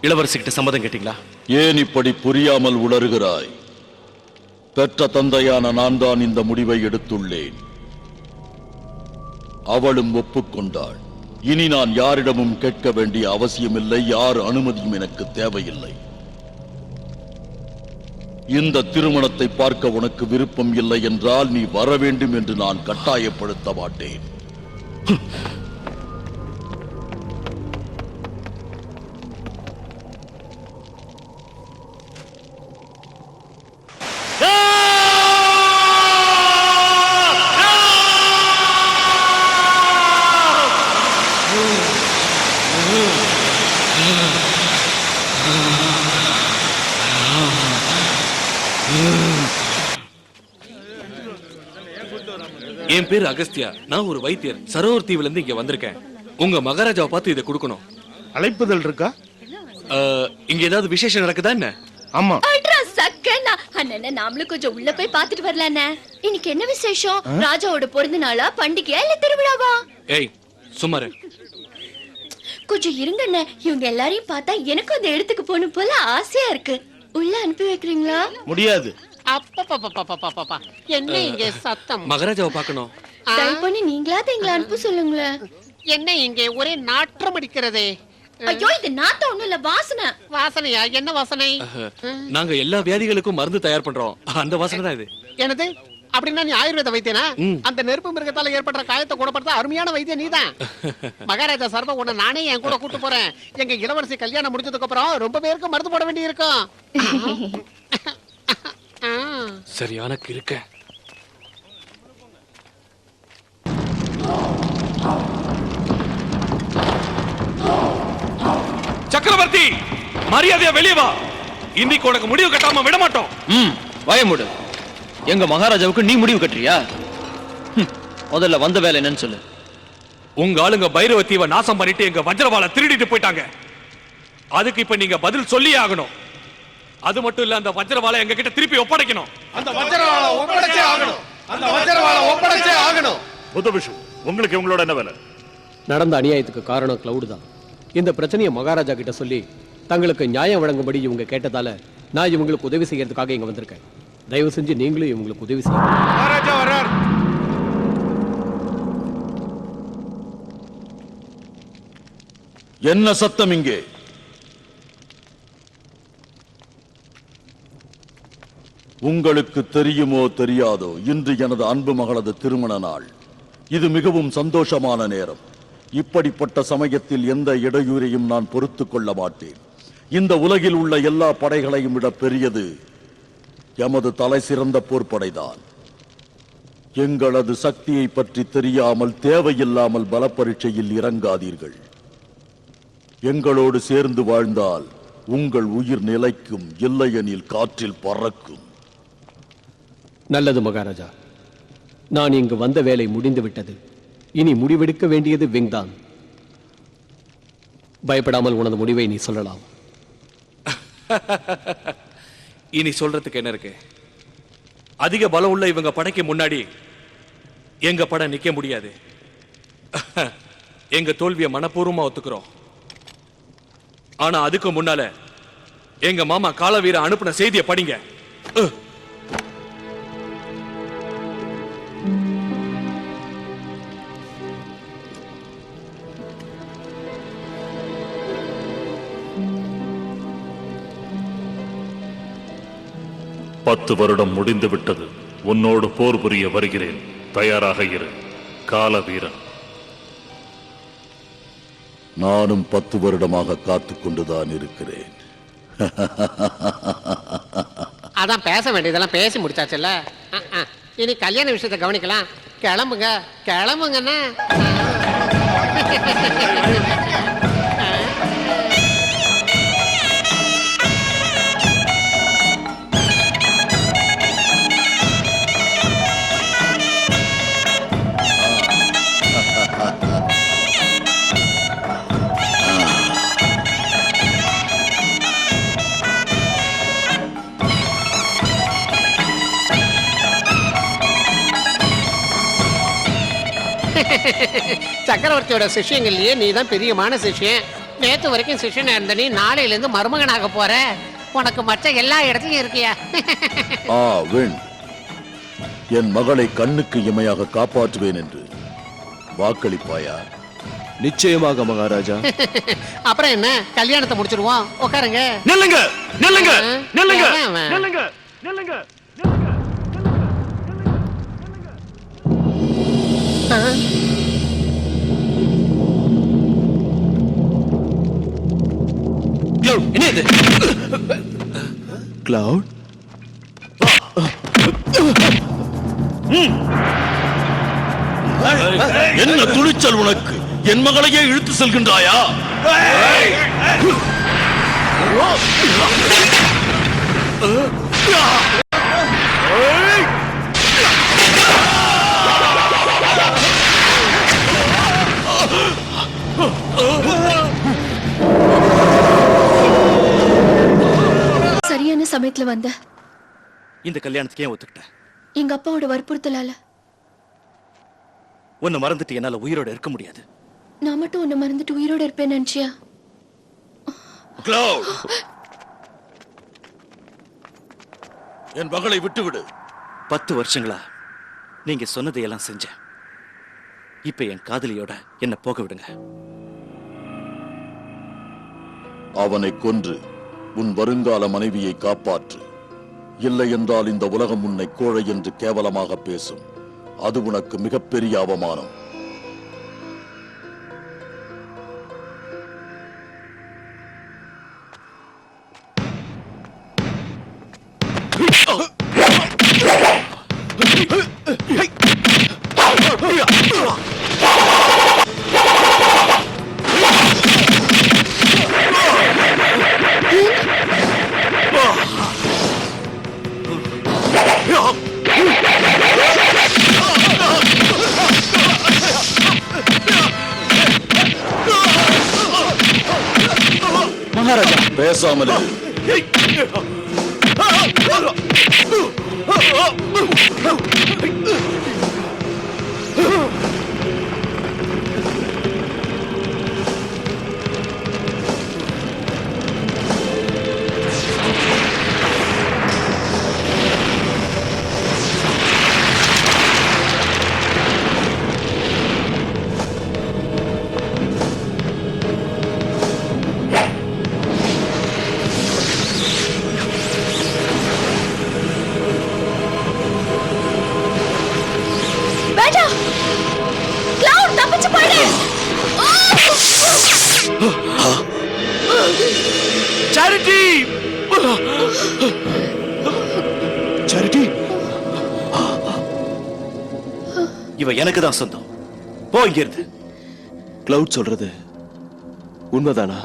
இளவரசி கிட்ட சம்மதம் கேட்டீங்களா? ஏன் இப்படி புரியாமல் உளறுகிறாய்? பெற்ற தந்தையான நான் தான் இந்த முடிவை எடுத்துள்ளேன். அவளும் ஒப்புக்கொண்டாள். இனி நான் யாரிடமும் கேட்க வேண்டிய அவசியமில்லை, யார் அனுமதியும் எனக்கு தேவையில்லை. இந்த திருமணத்தை பார்க்க உனக்கு விருப்பம் இல்லை என்றால் நீ வர வேண்டும் என்று நான் கட்டாயப்படுத்த மாட்டேன். என் பேரு அகஸ்தியா. நான் ஒரு வைத்தியர். சரோவர் தீவுல இருந்து இங்க வந்திருக்கேன். உங்க மகாராஜாவை பார்த்து இதை கொடுக்கணும். அழைப்புதல் இருக்கா? இங்க ஏதாவது விசேஷம் நடக்குதா என்ன? ஆமா. அண்ணா நாமளும் கொஞ்சம் உள்ள போய் பாத்துட்டு வரலாம். இன்னைக்கு என்ன விசேஷம்? ராஜாவோட பிறந்த நாளா, பண்டிகையா இல்ல திருவிழாவா? ஏய் சும்மாரு. கொஞ்சம் இருங்க அண்ணா, இவங்க எல்லாரையும் பார்த்தா எனக்கு அந்த இடத்துக்கு போகணும் போல ஆசையா இருக்கு. உள்ள அனுப்பி வைக்கிறீங்களா? முடியாது. அப்பப்பப்பப்பப்பப்பப்பா, என்ன இங்க சத்தம்? மகாராஜாவை பார்க்கணும். தயவு பண்ணி நீங்களாவது எங்களை அனுப்ப சொல்லுங்களேன். என்ன இங்கே ஒரே நாற்றம் அடிக்கிறதே? ஐயோ, இது நாத்தம் ஒண்ணும் இல்ல, வாசனை. வாசனையா? என்ன வாசனை? நாங்க எல்லா வியாதிகளுக்கும் மருந்து தயார் பண்றோம். அந்த வாசனை தான் இது. எனது அப்படின்னா நீ ஆயுர்வேத வைத்தியனா? அந்த நெருப்பு மிருகத்தால ஏற்படுற காயத்தை குணப்படுத்த அருமையான வைத்தியம் நீதான். மகாராஜா சர்வ உன்னை நானே என் கூட கூட்டு போறேன். எங்க இளவரசி கல்யாணம் முடிஞ்சதுக்கு அப்புறம் ரொம்ப பேருக்கு மருந்து போட வேண்டி இருக்கும். சரியான கிறுக்க. சக்கரவர்த்தி, மரியாதையா வெளியே வா. இன்னைக்கு உனக்கு முடிவு கட்டாம விட மாட்டோம். பயமுடு. எங்க மகாராஜாவுக்கு நீ முடிவு கட்டுறியா? முதல்ல வந்த வேலை என்னன்னு சொல்லு. உங்க ஆளுங்க பைரவ தீவை நாசம் பண்ணிட்டு எங்க வஜ்ரவாளை திருடிட்டு போயிட்டாங்க. அதுக்கு இப்ப நீங்க பதில் சொல்லியே ஆகணும். அது மட்டும் இல்ல, அந்த வஜ்ரவாளை எங்க கிட்ட திருப்பி ஒப்படைக்கணும். அந்த வஜ்ரவாளை ஒப்படைச்சே ஆகணும். அந்த வஜ்ரவாளை ஒப்படைச்சே ஆகணும். புத்தபிஷு, உங்களுக்கு இவங்களோட என்ன வேலை? நடந்த அநியாயத்துக்கு காரணம் கிளவுட் தான். இந்த பிரச்சனையை மகாராஜா கிட்ட சொல்லி தங்களுக்கு நியாயம் வழங்கும்படி இவங்க கேட்டதால நான் இவங்களுக்கு உதவி செய்யறதுக்காக இங்க வந்திருக்கேன். தயவு செஞ்சு நீங்களும் இவங்களுக்கு உதவி செய்யுங்க. மகாராஜா வர்றார். என்ன சத்தம் இங்கே? உங்களுக்கு தெரியுமோ தெரியாதோ, இன்று எனது அன்பு மகளது திருமண நாள். இது மிகவும் சந்தோஷமான நேரம். இப்படிப்பட்ட சமயத்தில் எந்த இடையூறையும் நான் பொறுத்துக் கொள்ள மாட்டேன். இந்த உலகில் உள்ள எல்லா படைகளையும் விட பெரியது எமது தலை சிறந்த போர்ப்படைதான். எங்களது சக்தியை பற்றி தெரியாமல் தேவையில்லாமல் பலப்பரீட்சையில் இறங்காதீர்கள். எங்களோடு சேர்ந்து வாழ்ந்தால் உங்கள் உயிர் நிலைக்கும், இல்லையெனில் காற்றில் பறக்கும். நல்லது மகாராஜா, நான் இங்கு வந்த வேலை முடிந்து விட்டது. இனி முடிவெடுக்க வேண்டியது விங் தான். பயப்படாமல் உனது முடிவை நீ சொல்லலாம். இனி சொல்றதுக்கு என்ன இருக்கு? அதிக பலம் உள்ள இவங்க படைக்கு முன்னாடி எங்க படை நிக்க முடியாது. எங்க தோல்வியை மனப்பூர்வமா ஒத்துக்கிறோம். ஆனா அதுக்கு முன்னால எங்க மாமா காலவீர அனுப்பின செய்தியை படிங்க. பத்து வருடம் முடிந்து விட்டது. உன்னோடு போர் புரிய வருகிறேன். தயாராக இரு, காலவீரன். நானும் 10 வருடமாக காத்துக் கொண்டுதான் இருக்கிறேன். அதான் பேச வேண்டியதெல்லாம் பேசி முடிச்சாச்சுல்ல. இனி கல்யாண விஷயத்தை கவனிக்கலாம். கிளம்புங்க கிளம்புங்கண்ணா. சக்கரவர்த்தியோட சிஷ்யங்கள்லயே நீ தான் பெரியமான சிஷ்யன். நேத்து வரைக்கும் சிஷ்யனா இருந்த நீ நாளையில இருந்து மருமகனாக போற. உனக்கு மற்ற எல்லா இடத்துலயும் இருக்கியா? வெண் என் மகளை கண்ணுக்கு இமையாக காப்பாற்றுவேன் என்று வாக்களிப்பாயா? நிச்சயமாக மகாராஜா. அப்புறம் என்ன, கல்யாணத்தை முடிச்சிருவோம். உட்காருங்க. நில்லுங்க நில்லுங்க நில்லுங்க அவன் அவன். நில்லுங்க நில்லுங்க. என்ன இது? கிளவுட், என்ன துணிச்சல் உனக்கு? என் மகளையே இழுத்து செல்கின்றாயா? சரியான சமயத்துல வந்த. இந்த கல்யாணத்துக்கு ஏன் ஒத்துக்கிட்ட? எங்க அப்பாவோட வற்புறுத்தலால. உன்னை மறந்துட்டு என்னால உயிரோட இருக்க முடியாது. நான் மட்டும் உன்னை மறந்துட்டு உயிரோட இருப்பேன் நினைச்சியா? கிளவுட், என் மகளை விட்டுவிடு. 10 வருஷங்களா நீங்க சொன்னதையெல்லாம் செஞ்சேன். இப்ப என் காதலியோட என்ன போக விடுங்க. அவனை கொன்று உன் வருங்கால மனைவியை காப்பாற்று. இல்லை என்றால் இந்த உலகம் உன்னை கோழை என்று கேவலமாக பேசும். அது உனக்கு மிகப்பெரிய அவமானம். மகாராஜா பேசாமலே வேண்டாம். கிளவுட், தப்பிச்சு போயிடு. சேரிட்டி சேரிட்டி, இவ எனக்கு தான் சொந்தம். போ இங்க இருந்து. கிளவுட் சொல்றது உண்மைதானா?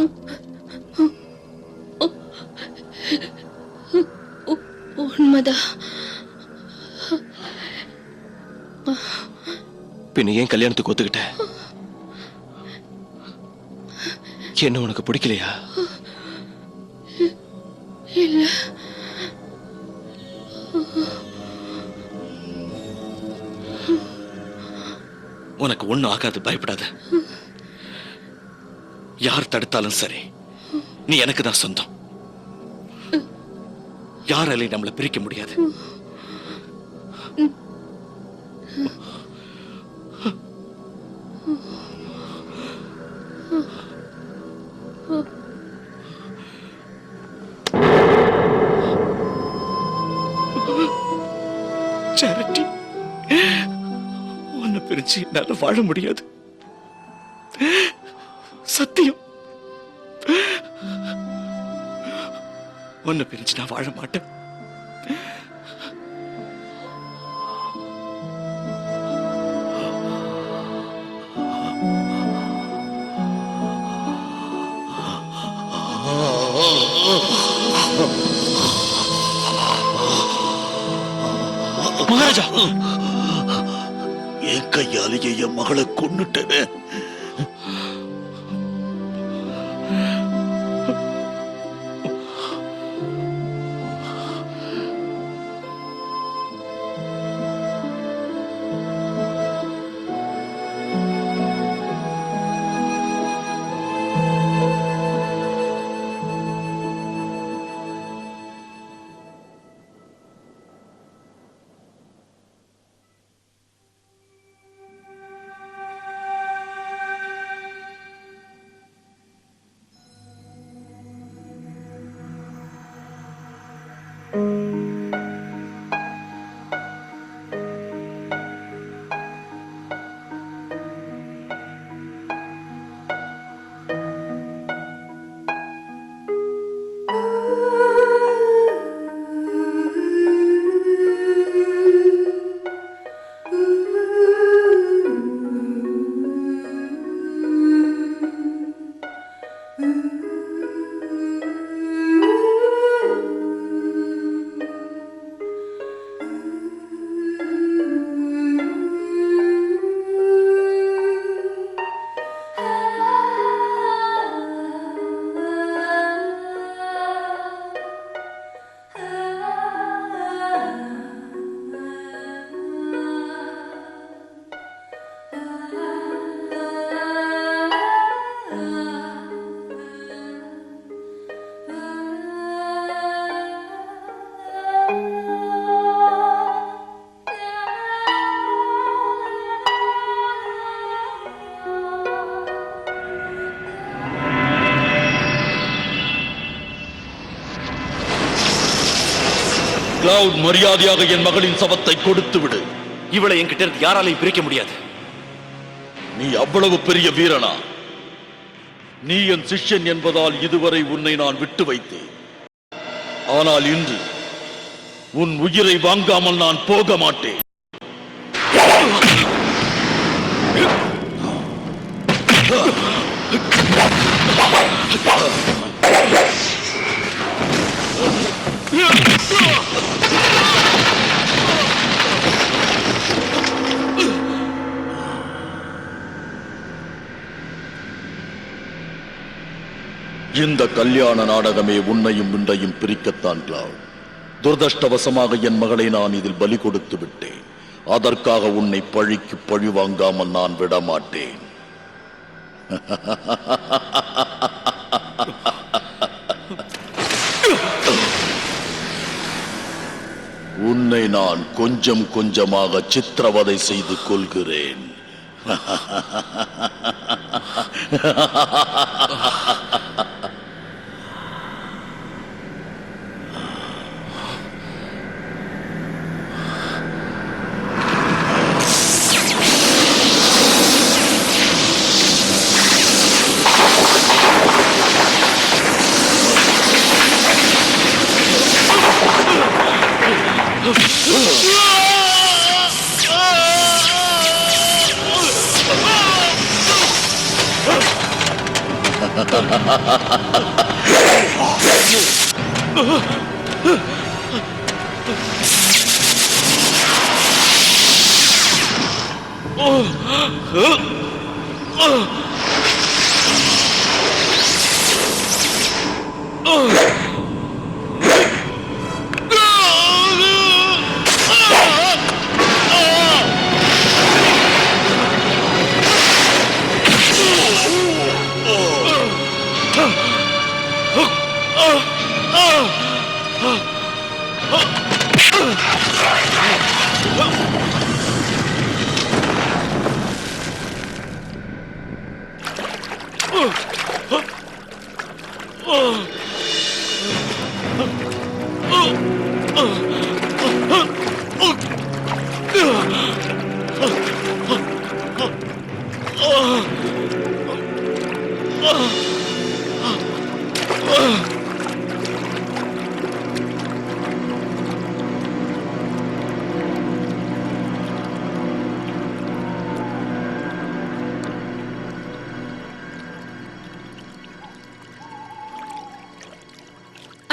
உண்மைதான். பின்ன ஏன் கல்யாணத்துக்கு ஒத்துக்கிட்ட? என்ன உனக்கு பிடிக்கலையா? இல்ல. உனக்கு ஒண்ணும் ஆகாது, பயப்படாத. யார் தடுத்தாலும் சரி, நீ எனக்கு தான் சொந்தம். யாராலையும் நம்மளை பிரிக்க முடியாது. சேரிட்டி, உன்னை பிரிச்சு என்னால வாழ முடியாது. சத்தியம். உன்னை பிரிச்சு நான் வாழ மாட்டேன். மகாராஜா, என் கையாலேயே என் மகளை கொன்னுட்டேனே. கிளவுட், மரியாதையாக என் மகளின் சவத்தை கொடுத்து விடு. இவளை என்கிட்ட இருந்து யாராலையும் பிரிக்க முடியாது. நீ அவ்வளவு பெரிய வீரனா? நீ என் சிஷ்யன் என்பதால் இதுவரை உன்னை நான் விட்டு வைத்தேன். ஆனால் இன்று உன் உயிரை வாங்காமல் நான் போக மாட்டேன். இந்த கல்யாண நாடகமே உன்னையும் உன்னையும் பிரிக்கத்தான் கிளவுட். துரதிருஷ்டவசமாக என் மகளை நான் இதில் பலி கொடுத்து விட்டேன். அதற்காக உன்னை பழிக்கு பழி வாங்காமல் நான் விட மாட்டேன். உன்னை நான் கொஞ்சம் கொஞ்சமாக சித்திரவதை செய்து கொள்கிறேன்.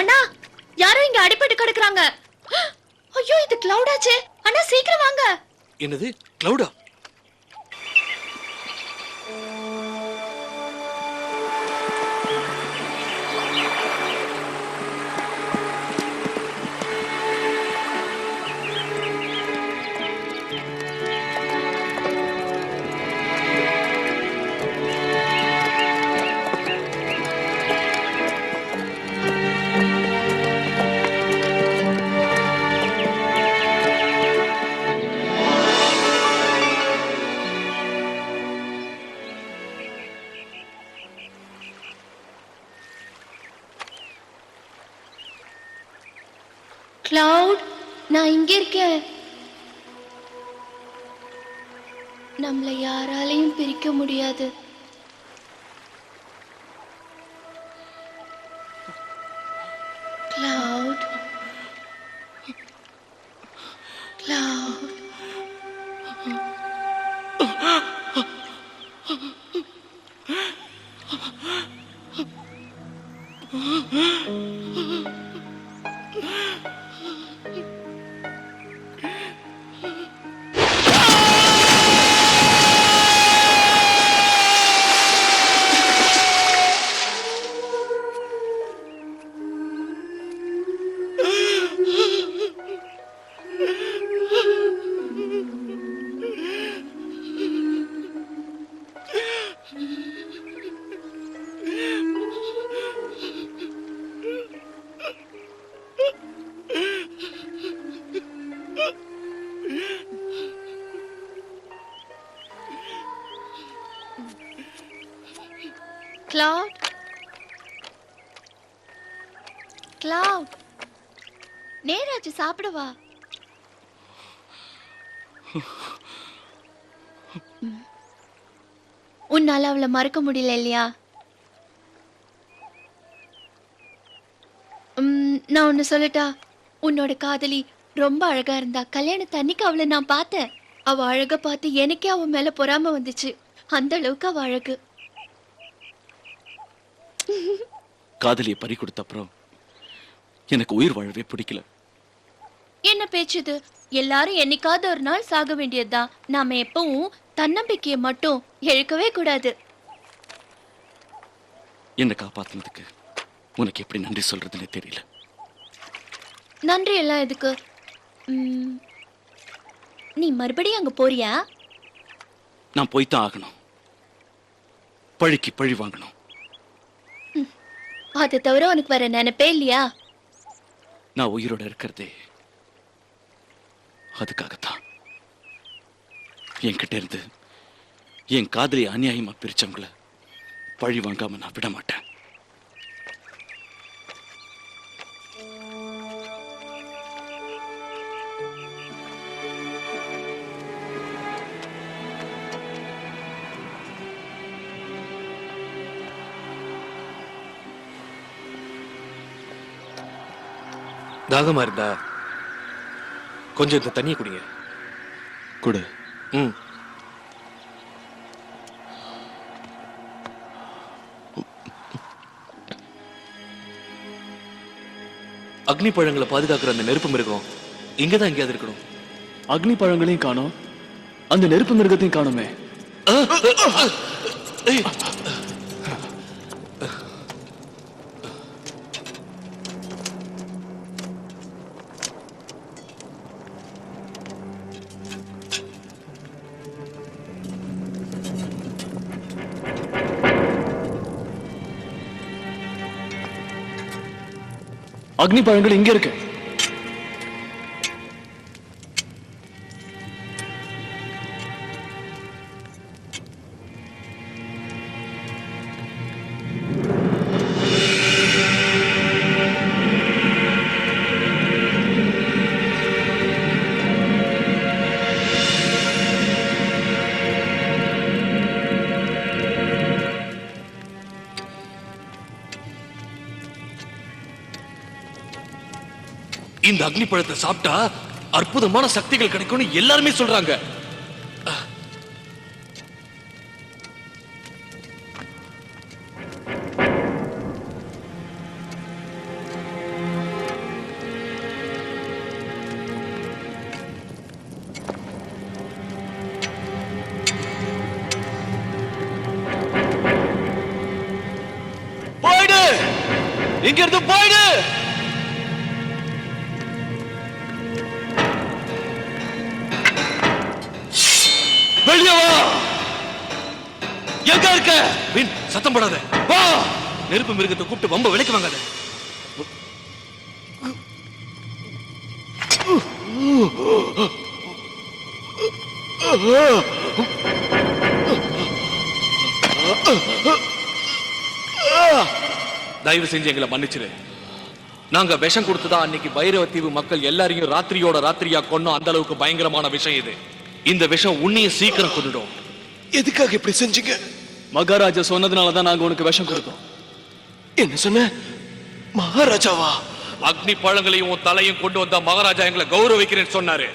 அண்ணா, யாரோ இங்க அடிபட்டு கிடக்குறாங்க. ஐயோ, இது கிளவுடாச்சே. அண்ணா, சீக்கிரம் வாங்க. என்னது கிளவுடா? கிளவுட், நான் இங்க இருக்கேன். நம்மள யாராலையும் பிரிக்க முடியாது. Cloud, cloud. Cloud? Cloud? நேராச்சு சாப்பிடவா. உன்னால அவளை மறக்க முடியல இல்லையா? நான் ஒன்னு சொல்லட்டா? உன்னோட காதலி ரொம்ப அழகா இருந்தா. கல்யாணத்து அன்னைக்கு அவளை நான் பார்த்தேன். அவ அழக பார்த்து எனக்கே அவ மேல பொறாம வந்துச்சு. அந்த அளவுக்கு அவ அழகு. காதலியை பறி கொடுத்த அப்புறம் எனக்கு உயிர் வாழவே பிடிக்கல. என்ன பேச்சுது? எல்லாரும் என்னைக்காவது ஒரு நாள் சாக வேண்டியதுதான். நாம எப்பவும் தன்னம்பிக்கையை மட்டும் இழக்கவே கூடாது. என்னை காப்பாத்தினதுக்கு உனக்கு எப்படி நன்றி சொல்றதுன்னு தெரியல. நன்றி எல்லாம் எதுக்கு? நீ மறுபடியும் அங்க போறியா? நான் போய்தான் ஆகணும். பழிக்கு பழி வாங்கணும். அதை தவிர உனக்கு வர நினைப்பே இல்லையா? நான் உயிரோட இருக்கிறதே அதுக்காகத்தான். என்கிட்ட இருந்து என் காதலி அநியாயமா பிரிச்சவங்கள பழி வாங்காம நான் விட மாட்டேன். தாகமா இருந்தா கொஞ்சம் இந்த தண்ணியை குடிங்க. கொடு. அக்னி பழங்களை பாதுகாக்கிற அந்த நெருப்பு மிருகம் இங்கதான் எங்கேயாவது இருக்கணும். அக்னி பழங்களையும் காணோம், அந்த நெருப்பு மிருகத்தையும் காணுமே. அக்னி பழங்கள் இங்க இருக்கு. இந்த அக்னி பழத்தை சாப்பிட்டா அற்புதமான சக்திகள் கிடைக்கும்னு எல்லாருமே சொல்றாங்க. போயிடு, இங்க இருந்து போயிடு. வெளியே வா. எங்க இருக்க? சத்தம் போடாத. வா. நெருப்பு மிருகத்தை கூப்பிட்டு வம்ப விலைக்கு வாங்காத. தயவு செஞ்சு எங்களை மன்னிச்சிரு. நாங்க விஷம் கொடுத்துதான் அன்னைக்கு பைரவத்தீவு மக்கள் எல்லாரையும் ராத்திரியோட ராத்திரியா கொன்னோம். அந்த அளவுக்கு பயங்கரமான விஷயம் இது. இந்த விஷம் உன்னையும் சீக்கிரம் கொண்டுடும். எதுக்காக இப்படி செஞ்சீங்க? மகாராஜா சொன்னதுனாலதான் நாங்க உனக்கு விஷம் கொடுத்தோம். என்ன சொன்ன? மகாராஜாவா? அக்னி பழங்களையும் உன் தலையும் கொண்டு வந்தா மகாராஜா எங்களை கௌரவிக்கிறேன்னு சொன்னாரு.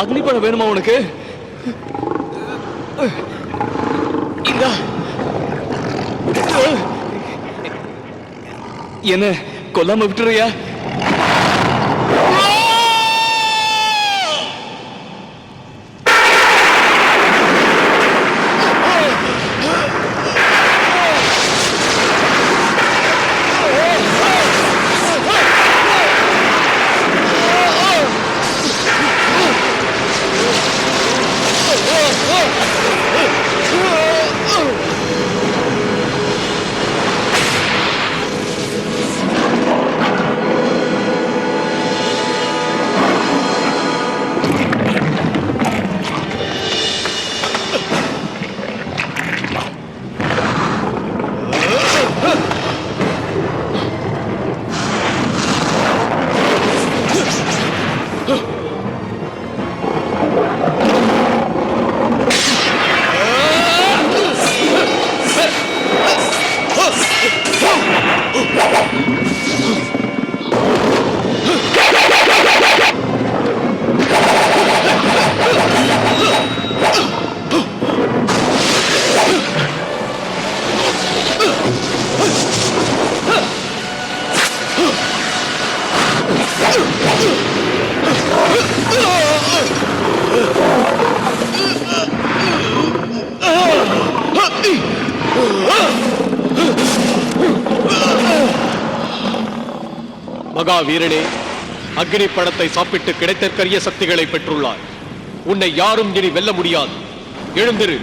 அக்னிப்பழம் வேணுமா உனக்கு? இந்தா. என்ன கொல்லாம விட்டுறியா? மகா வீரனே, அக்னி பழத்தை சாப்பிட்டு கிடைத்தற்கரிய சக்திகளை பெற்றுள்ளாய். உன்னை யாரும் இனி வெல்ல முடியாது. எழுந்திரு.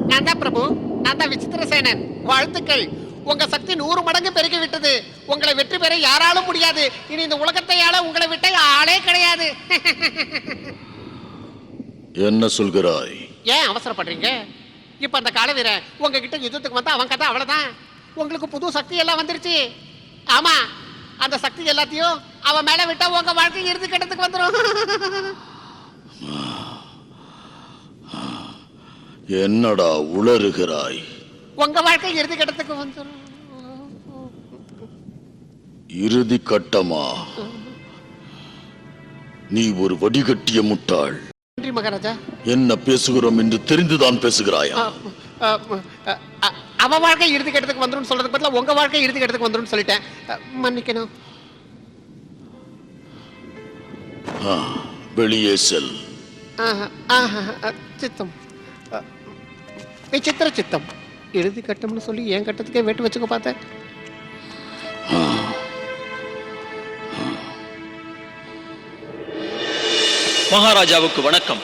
நான் தான் பிரபு, நான் தான் விசித்திரசேனன். வாழ்த்துக்கள். உங்க சக்தி 100 மடங்கு பெருகி விட்டது. உங்களை வெற்றி பெற யாராலும் முடியாது. இனி இந்த உலகத்தை ஆள உங்களை விட்ட ஆளே கிடையாது. என்ன சொல்கிறாய்? ஏன் அவசரப்படுறீங்க? இப்ப அந்த காலவீரன் உங்ககிட்ட யுத்தத்துக்கு வந்தா அவன் கதை அவ்வளவுதான். உங்களுக்கு புது சக்தி எல்லாம் வந்துருச்சு. ஆமா, அந்த சக்தி எல்லாத்தையும் அவன் மேல விட்டா உங்க வாழ்க்கை இறுதி கட்டத்துக்கு வந்துடும். என்னடா உளறுகிறாய்? உங்க வாழ்க்கை இறுதி கட்டத்துக்கு வந்துடும். இறுதி கட்டமா? நீ ஒரு வடிகட்டிய முட்டாள். நன்றி மகாராஜா. என்ன பேசுகிறோம் என்று தெரிந்துதான் பேசுகிறாயா? அவ வாழ்க்கை இறுதி கட்டத்துக்கு வந்துடும் சொல்றதுக்கு பதிலா உங்க வாழ்க்கை இறுதி கட்டத்துக்கு வந்துடும் சொல்லிட்டேன். மன்னிக்கணும். வெளியே செல். சித்தம், விசித்திர சித்தம். இறுதி கட்டம்னு சொல்லி என் கட்டத்துக்கே வெட்டு வச்சுக்க பார்த்தேன். மகாராஜாவுக்கு வணக்கம்.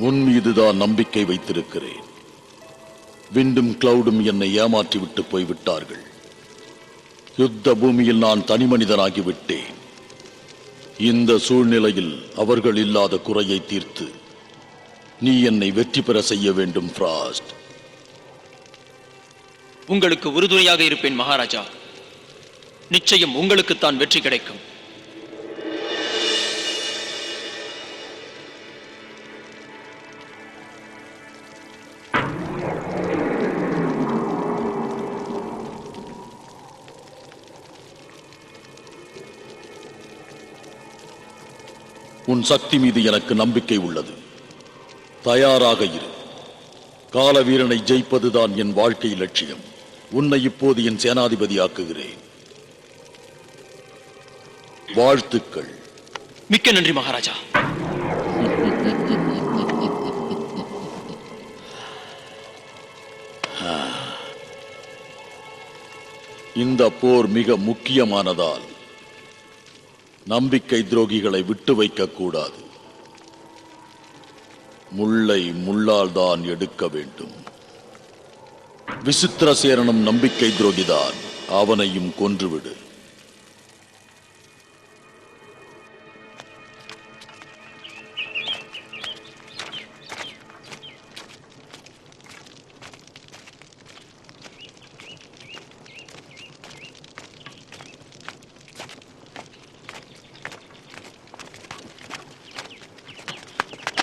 உன் மீதுதான் நம்பிக்கை வைத்திருக்கிறேன். விண்டும் கிளவுடும் என்னை ஏமாற்றிவிட்டு போய்விட்டார்கள். யுத்த பூமியில் நான் தனி மனிதனாகிவிட்டேன். இந்த சூழ்நிலையில் அவர்கள் இல்லாத குறையை தீர்த்து நீ என்னை வெற்றி பெற செய்ய வேண்டும் ஃப்ராஸ்ட். உங்களுக்கு உறுதுணையாக இருப்பேன் மகாராஜா. நிச்சயம் உங்களுக்குத்தான் வெற்றி கிடைக்கும். உன் சக்தி மீது எனக்கு நம்பிக்கை உள்ளது. தயாராக இரு. காலவீரனை ஜெயிப்பதுதான் என் வாழ்க்கை லட்சியம். உன்னை இப்போது என் சேனாதிபதியாக்குகிறேன். வாழ்த்துக்கள். மிக்க நன்றி மகாராஜா. இந்த போர் மிக முக்கியமானதால் நம்பிக்கை துரோகிகளை விட்டு வைக்க கூடாது. முள்ளை முள்ளால் தான் எடுக்க வேண்டும். விசித்திரசேனனும் நம்பிக்கை துரோகிதான். அவனையும் கொன்றுவிடு.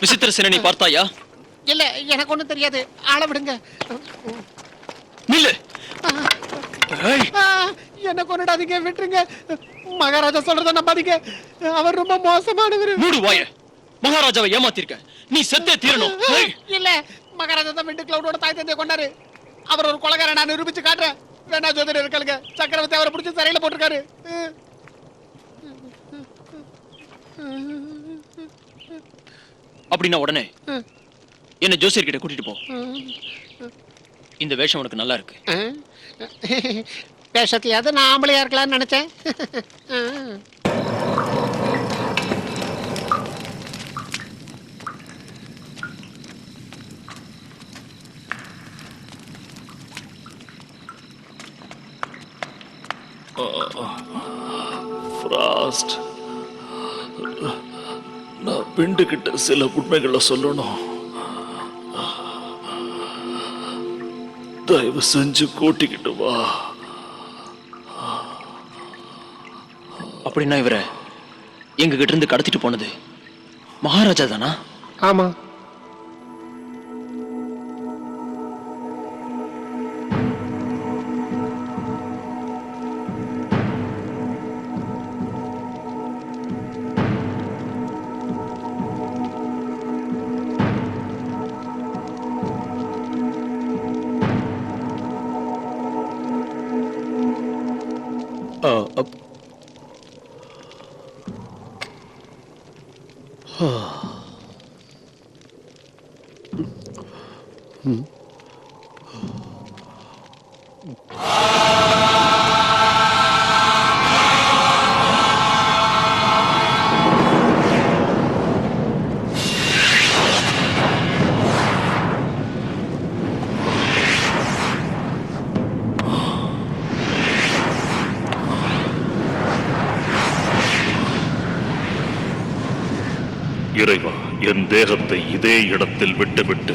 விசித்திரசேனனை பார்த்தாயா? இல்ல, எனக்கு ஒண்ணும் தெரியாது. ஆள விடுங்க. நில்லு. என்ன கொண்டுடாதீங்க, விட்டுருங்க. மகாராஜா சொல்றத நம்பாதீங்க. அவர் ரொம்ப மோசமானவர். மூடு வாய. மகாராஜாவை ஏமாத்திருக்க. நீ செத்தே தீரணும். இல்ல, மகாராஜா தான் விண்டு கிளவுடோட தாய் தந்தையை கொண்டாரு. அவர் ஒரு கொலைகாரன், நான் நிரூபிச்சு காட்டுறேன். வேணா ஜோதிடர் இருக்காளுங்க. சக்கரவர்த்தி அவரை பிடிச்சி சிறையில போட்டிருக்காரு. அப்படின்னா உடனே என்ன ஜோசியர் கிட்ட கூட்டிட்டு போ. இந்த வேஷம் உனக்கு நல்லா இருக்கு. வேஷத்துலயாவது நான் ஆம்பளையா இருக்கலாம்னு நினைச்சேன். ஃப்ராஸ்ட், நான் பிண்டு கிட்ட சில உண்மைகளை சொல்லணும். தயவு செஞ்சு கூட்டிக்கிட்டு வா. அப்படின்னா இவரை எங்க கிட்ட இருந்து கடத்திட்டு போனது மகாராஜா தானா? ஆமா. இறைவா, என் தேகத்தை இதே இடத்தில் விட்டுவிட்டு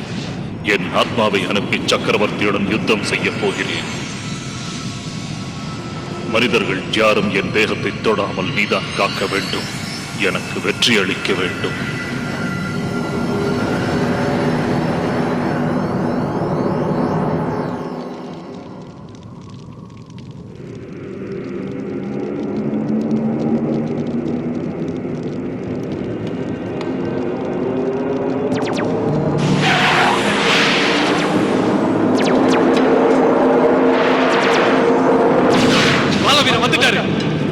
என் ஆத்மாவை அனுப்பி சக்கரவர்த்தியுடன் யுத்தம் செய்ய போகிறேன். மனிதர்கள் யாரும் என் தேகத்தை தொடாமல் நீதான் காக்க வேண்டும். எனக்கு வெற்றி அளிக்க வேண்டும்.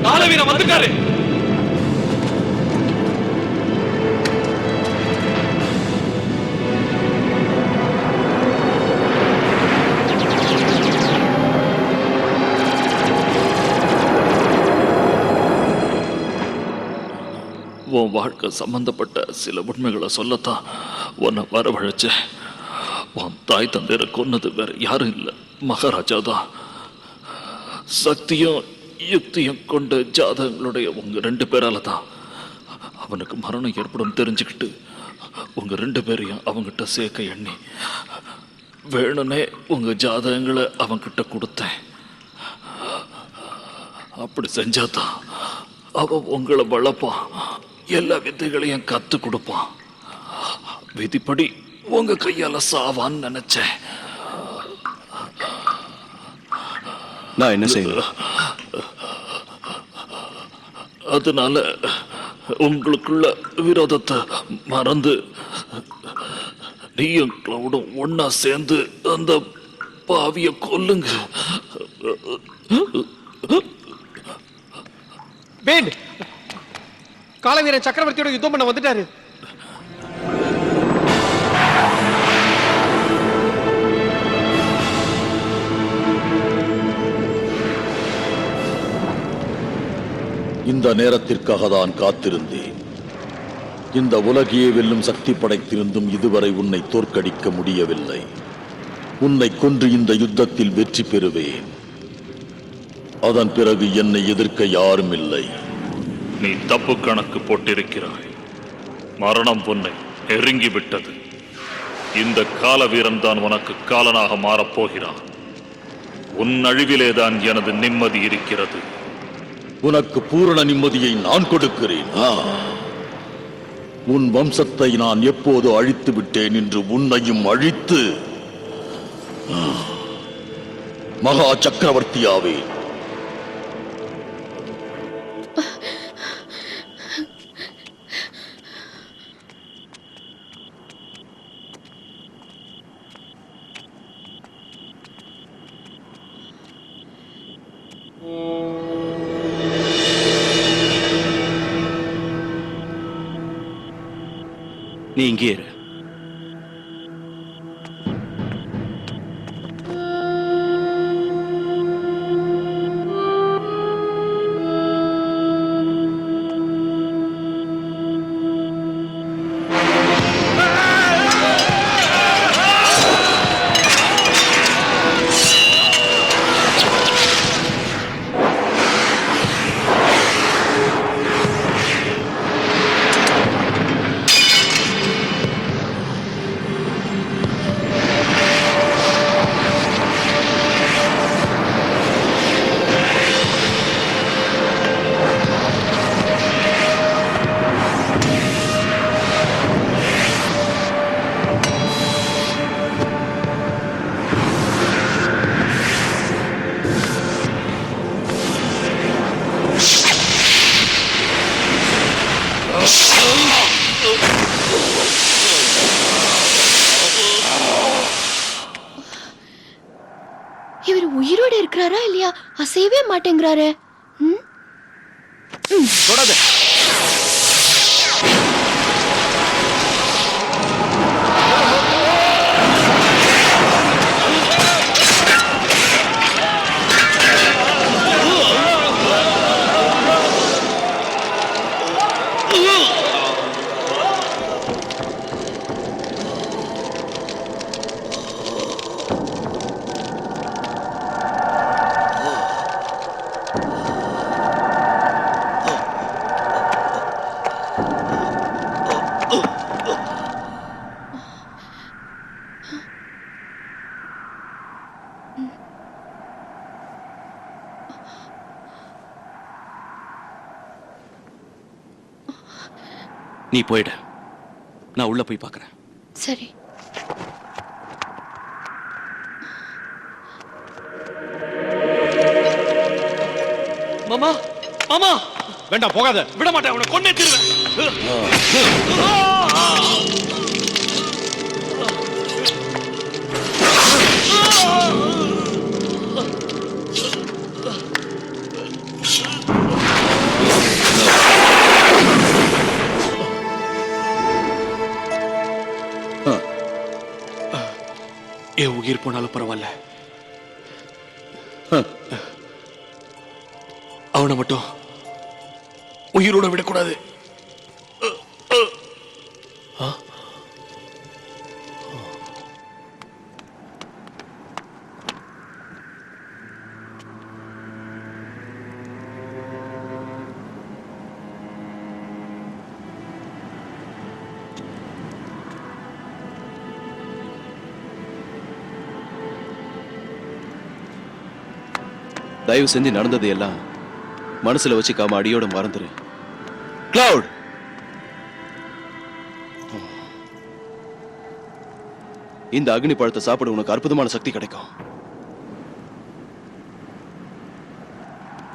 காலவீரன் வந்துட்டாரு. உன் வாழ்க்கை சம்பந்தப்பட்ட சில உண்மைகளை சொல்லத்தான் உன்னை வரவழைச்சேன். உன் தாய் தந்தையரை கொன்னது வேற யாரும் இல்லை, மகாராஜா தான். சக்தியும் யுக்தியும் கொண்ட ஜாதகங்களுடைய உங்க 2 பேரால தான் அவனுக்கு மரணம் ஏற்படும் தெரிஞ்சுக்கிட்டு உங்க 2 பேரையும் அவங்கிட்ட சேர்க்க எண்ணி வேணுனே உங்க ஜாதகங்களை அவன்கிட்ட கொடுத்தேன். அப்படி செஞ்சாதான் அவன் உங்களை வளர்ப்பான், எல்லா வித்தைகளையும் கத்து கொடுப்பான். விதிப்படி உங்க கையால சாவான்னு நினைச்சேன். நான் என்ன செய்வேன்? அதனால உங்களுக்குள்ள விரோதத்தை மறந்து நீயும் கிளவுடும் ஒன்னா சேர்ந்து அந்த பாவிய கொல்லுங்க. பேன், காலவீரன் சக்கரவர்த்தியோட யுத்தம் பண்ண வந்துட்டாரு. இந்த நேரத்திற்காக தான் காத்திருந்தேன். இந்த உலகையே வெல்லும் சக்தி படைத்திருந்தும் இதுவரை உன்னை தோற்கடிக்க முடியவில்லை. உன்னை கொன்று இந்த யுத்தத்தில் வெற்றி பெறுவேன். அதன் பிறகு என்னை எதிர்க்க யாரும் இல்லை. நீ தப்பு கணக்கு போட்டிருக்கிறாய். மரணம் உன்னை நெருங்கி விட்டது. இந்த கால வீரன் தான் உனக்கு காலனாக மாறப்போகிறான். உன் அழிவிலேதான் எனது நிம்மதி இருக்கிறது. உனக்கு பூரண நிம்மதியை நான் கொடுக்கிறேன். உன் வம்சத்தை நான் எப்போது அழித்து விட்டேன் என்று உன்னையும் அழித்து மகா சக்கரவர்த்தியாவே. நீ இங்கே இரு. இவர் உயிரோட இருக்கிறாரா இல்லையா? அசையவே மாட்டேங்கிறாரு. தொடாத. நீ போயிடு, நான் உள்ள போய் பார்க்கறேன். சரி. மாமா, மாமா, வேண்டாம், போகாத. விட மாட்டேன், உன்னை கொன்னே தீருவேன். என் உயிர் போனாலும் பரவாயில்ல, அவனை மட்டும் உயிரோட விடக்கூடாது. தயவு செஞ்சு நடந்தது எல்லாம் மனசுல வச்சுக்காம அடியோட மறந்துரு. கிளவுட், இந்த அக்னி பழத்தை சாப்பிட உனக்கு அற்புதமான சக்தி கிடைக்கும்.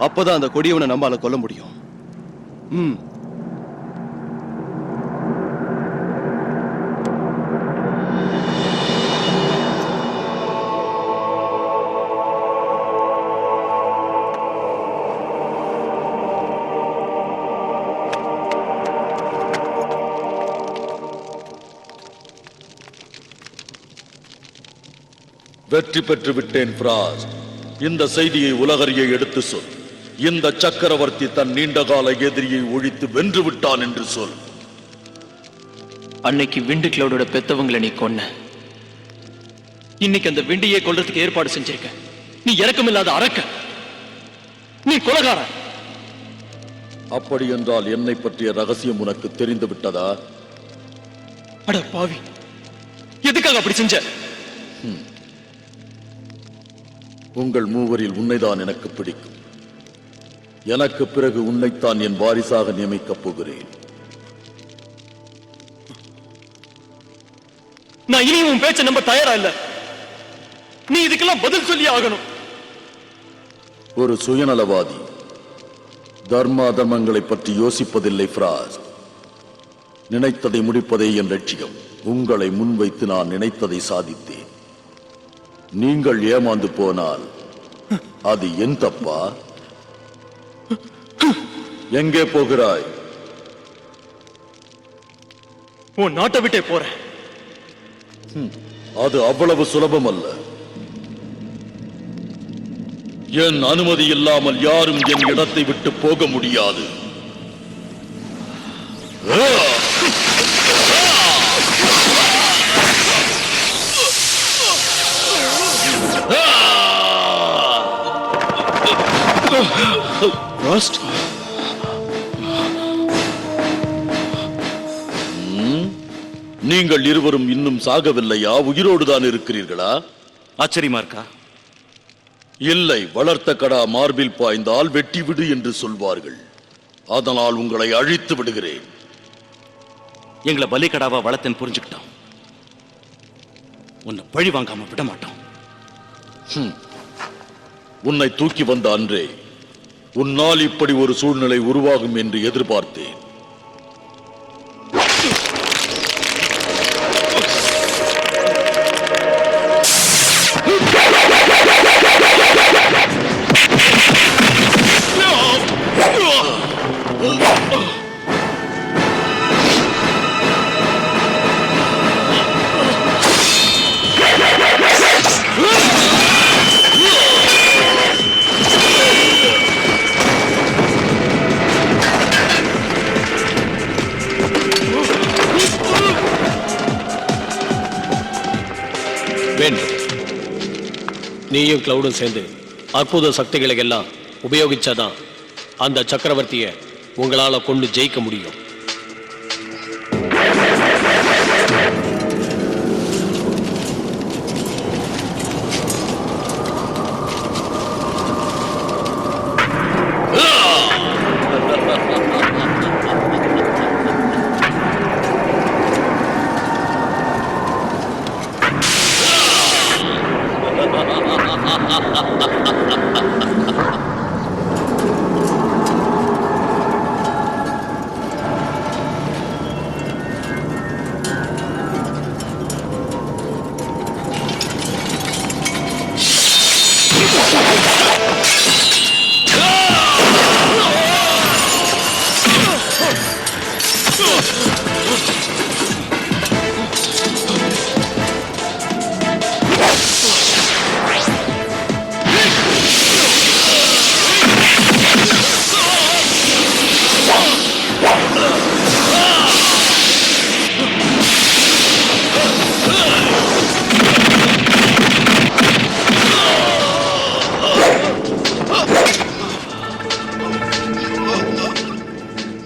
அப்பதான் அந்த கொடியவனை நம்மால கொல்ல முடியும். வெற்றி பெற்று விட்டேன் பிராஸ்ட். இந்த செய்தியை உலகறிய எடுத்து சொல். இந்த சக்கரவர்த்தி தன் நீண்டகால எதிரியை ஒழித்து வென்று விட்டான் என்று சொல். அன்னைக்கு விண்டு கிளவுடோட பெத்தவங்களை நீ கொன்ன. இன்னைக்கு அந்த விண்டியை கொல்றதுக்கு ஏற்பாடு செஞ்சிருக்க. நீ இரக்கமில்லாத அரக்க, நீ கொலைகார. அப்படி என்றால் என்னை பற்றிய ரகசியம் உனக்கு தெரிந்து விட்டதா? அட பாவி, எதுக்காக அப்படி செஞ்ச? உங்கள் மூவரில் உன்னைதான் எனக்கு பிடிக்கும். எனக்கு பிறகு உன்னைத்தான் என் வாரிசாக நியமிக்கப் போகிறேன். நான் இனியும் உன் பேச்ச நம்ப தயாரா இல்ல. நீ இதுக்கெல்லாம் பதில் சொல்லி ஆகணும். ஒரு சுயநலவாதி தர்மா தர்மங்களை பற்றி யோசிப்பதில்லை பிராஸ்ட். நினைத்ததை முடிப்பதே என் லட்சியம். உங்களை முன்வைத்து நான் நினைத்ததை சாதித்தேன். நீங்கள் ஏமாந்து போனால் அது என் தப்பா? எங்கே போகிறாய்? உன் நாட்டை விட்டே போறேன். அது அவ்வளவு சுலபம் அல்ல. என் அனுமதி இல்லாமல் யாரும் என் இடத்தை விட்டு போக முடியாது. நீங்கள் இருவரும் இன்னும் சாகவில்லையா? உயிரோடுதான் இருக்கிறீர்களா? ஆச்சரியமா இருக்கா? இல்லை, வளர்த்த கடா மார்பில் பாய்ந்தால் வெட்டி விடு என்று சொல்வார்கள். அதனால் உங்களை அழித்து விடுகிறேன். எங்களை பலிகடாவா வளர்த்தேன்னு புரிஞ்சுக்கிட்டோம். உன்னை பழி வாங்காம விட மாட்டோம். உன்னை தூக்கி வந்த அன்றே உன்னால் இப்படி ஒரு சூழ்நிலை உருவாகும் என்று எதிர்பார்த்தேன். நீயும் கிளவுடும் சேர்ந்து அற்புத சக்திகளை எல்லாம் உபயோகிச்சாதான் அந்த சக்கரவர்த்தியை உங்களால கொண்டு ஜெயிக்க முடியும்.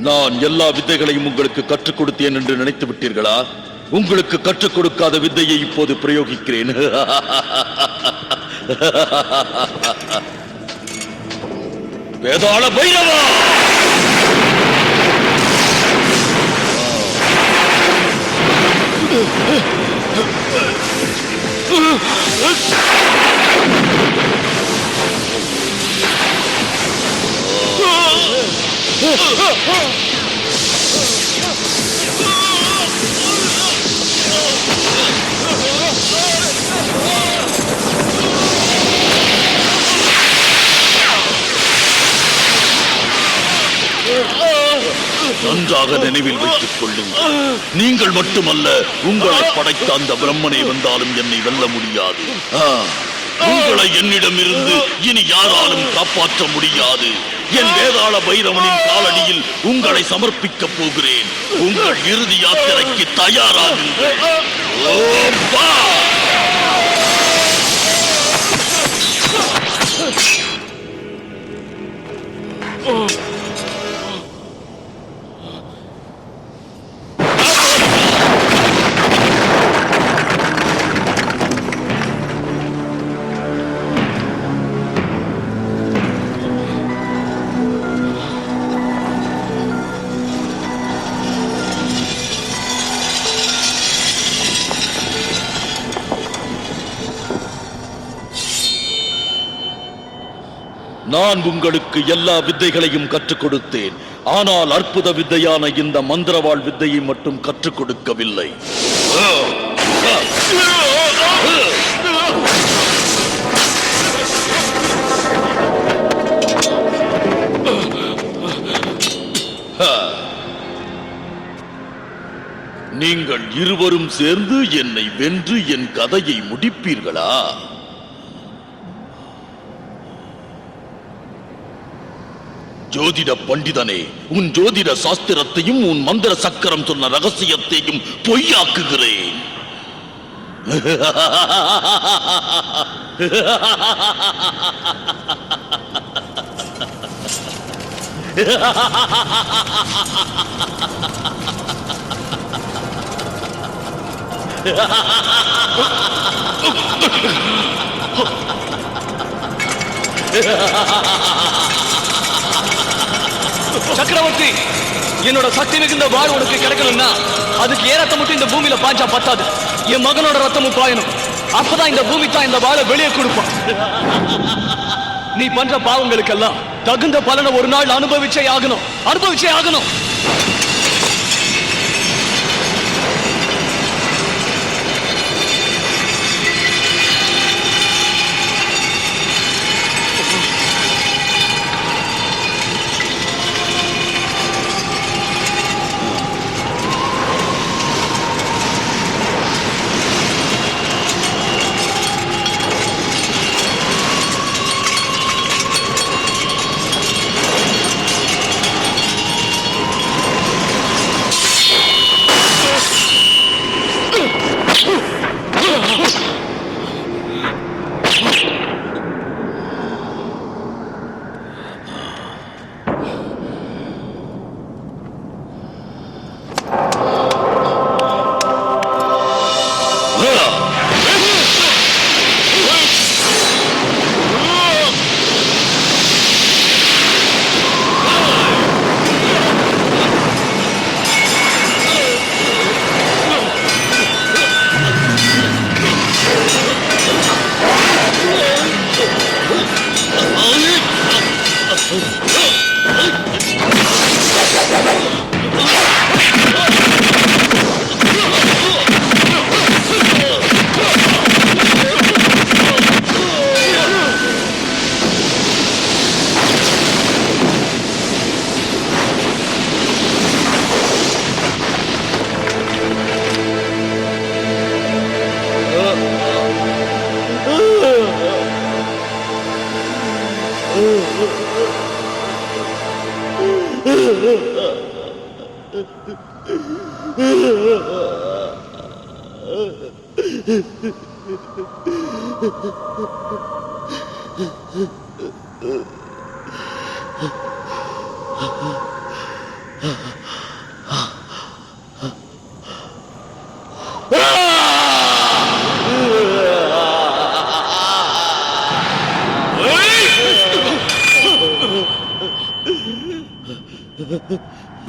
நான் எல்லா வித்தைகளையும் உங்களுக்கு கற்றுக் கொடுத்தேன் என்று நினைத்து விட்டீர்களா? உங்களுக்கு கற்றுக் கொடுக்காத வித்தையை இப்போது பிரயோகிக்கிறேன். வேதாள பைரவா! நன்றாக நினைவில் வைத்துக் கொள்ளுங்கள். நீங்கள் மட்டுமல்ல, உங்களை படைத்த அந்த பிரம்மனை வந்தாலும் என்னை வெல்ல முடியாது. உங்களை என்னிடமிருந்து இனி யாராலும் காப்பாற்ற முடியாது. என் வேதாள பைரவனின் காலடியில் உங்களை சமர்ப்பிக்கப் போகிறேன். உங்கள் இறுதி யாத்திரைக்கு தயாராகுங்கள். ஓம் பா! நான் உங்களுக்கு எல்லா வித்தைகளையும் கற்றுக் கொடுத்தேன். ஆனால் அற்புத வித்தையான இந்த மந்திரவாள் வித்தையை மட்டும் கற்றுக் கொடுக்கவில்லை. நீங்கள் இருவரும் சேர்ந்து என்னை வென்று என் கதையை முடிப்பீர்களா? ஜோதிட பண்டிதனே, உன் ஜோதிட சாஸ்திரத்தையும் உன் மந்திர சக்கரம் சொன்ன ரகசியத்தையும் பொய்யாக்குகிறேன். சக்கரவர்த்தி, என்னோட சக்தி மிகுந்த வாழ் உனக்கு கிடைக்கணும்னா அதுக்கு ஏறத்த மட்டும் இந்த பூமியில பாஞ்சா பத்தாது. என் மகனோட ரத்தமும் பாயணும். அப்பதான் இந்த பூமி தான் இந்த வாழை வெளியே கொடுப்பான். நீ பண்ற பாவங்களுக்கெல்லாம் தகுந்த பலனை ஒரு நாள் அனுபவிச்சே ஆகணும்.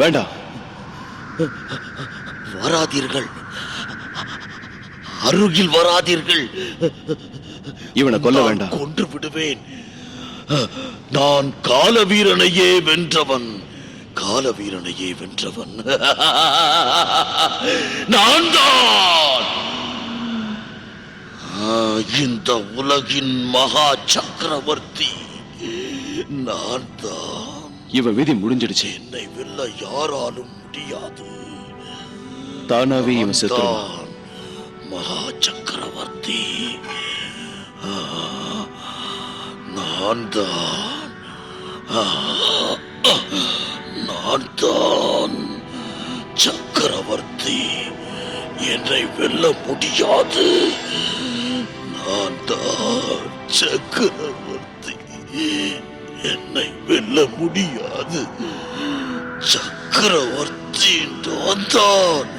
வேண்டாம். வராதீர்கள், அருகில் வராதீர்கள். இவனை கொல்ல வேண்டாம். கொன்று விடுவேன். நான் காலவீரனையே வென்றவன். காலவீரனையே வென்றவன் நான் தான். இந்த உலகின் மகா சக்கரவர்த்தி நான் தான். இவன் விதி முடிஞ்சிடுச்சு. என்னை வெல்ல யாராலும் முடியாது. தானாவே இவன் செத்துருவான். மகா சக்கரவர்த்தி நான் தான். நான் தான் சக்கரவர்த்தி. என்னை வெல்ல முடியாது. நான் தான் சக்கரவர்த்தி. என்னை வெல்ல முடியாது. சக்கரவர்த்தி நான் தான்.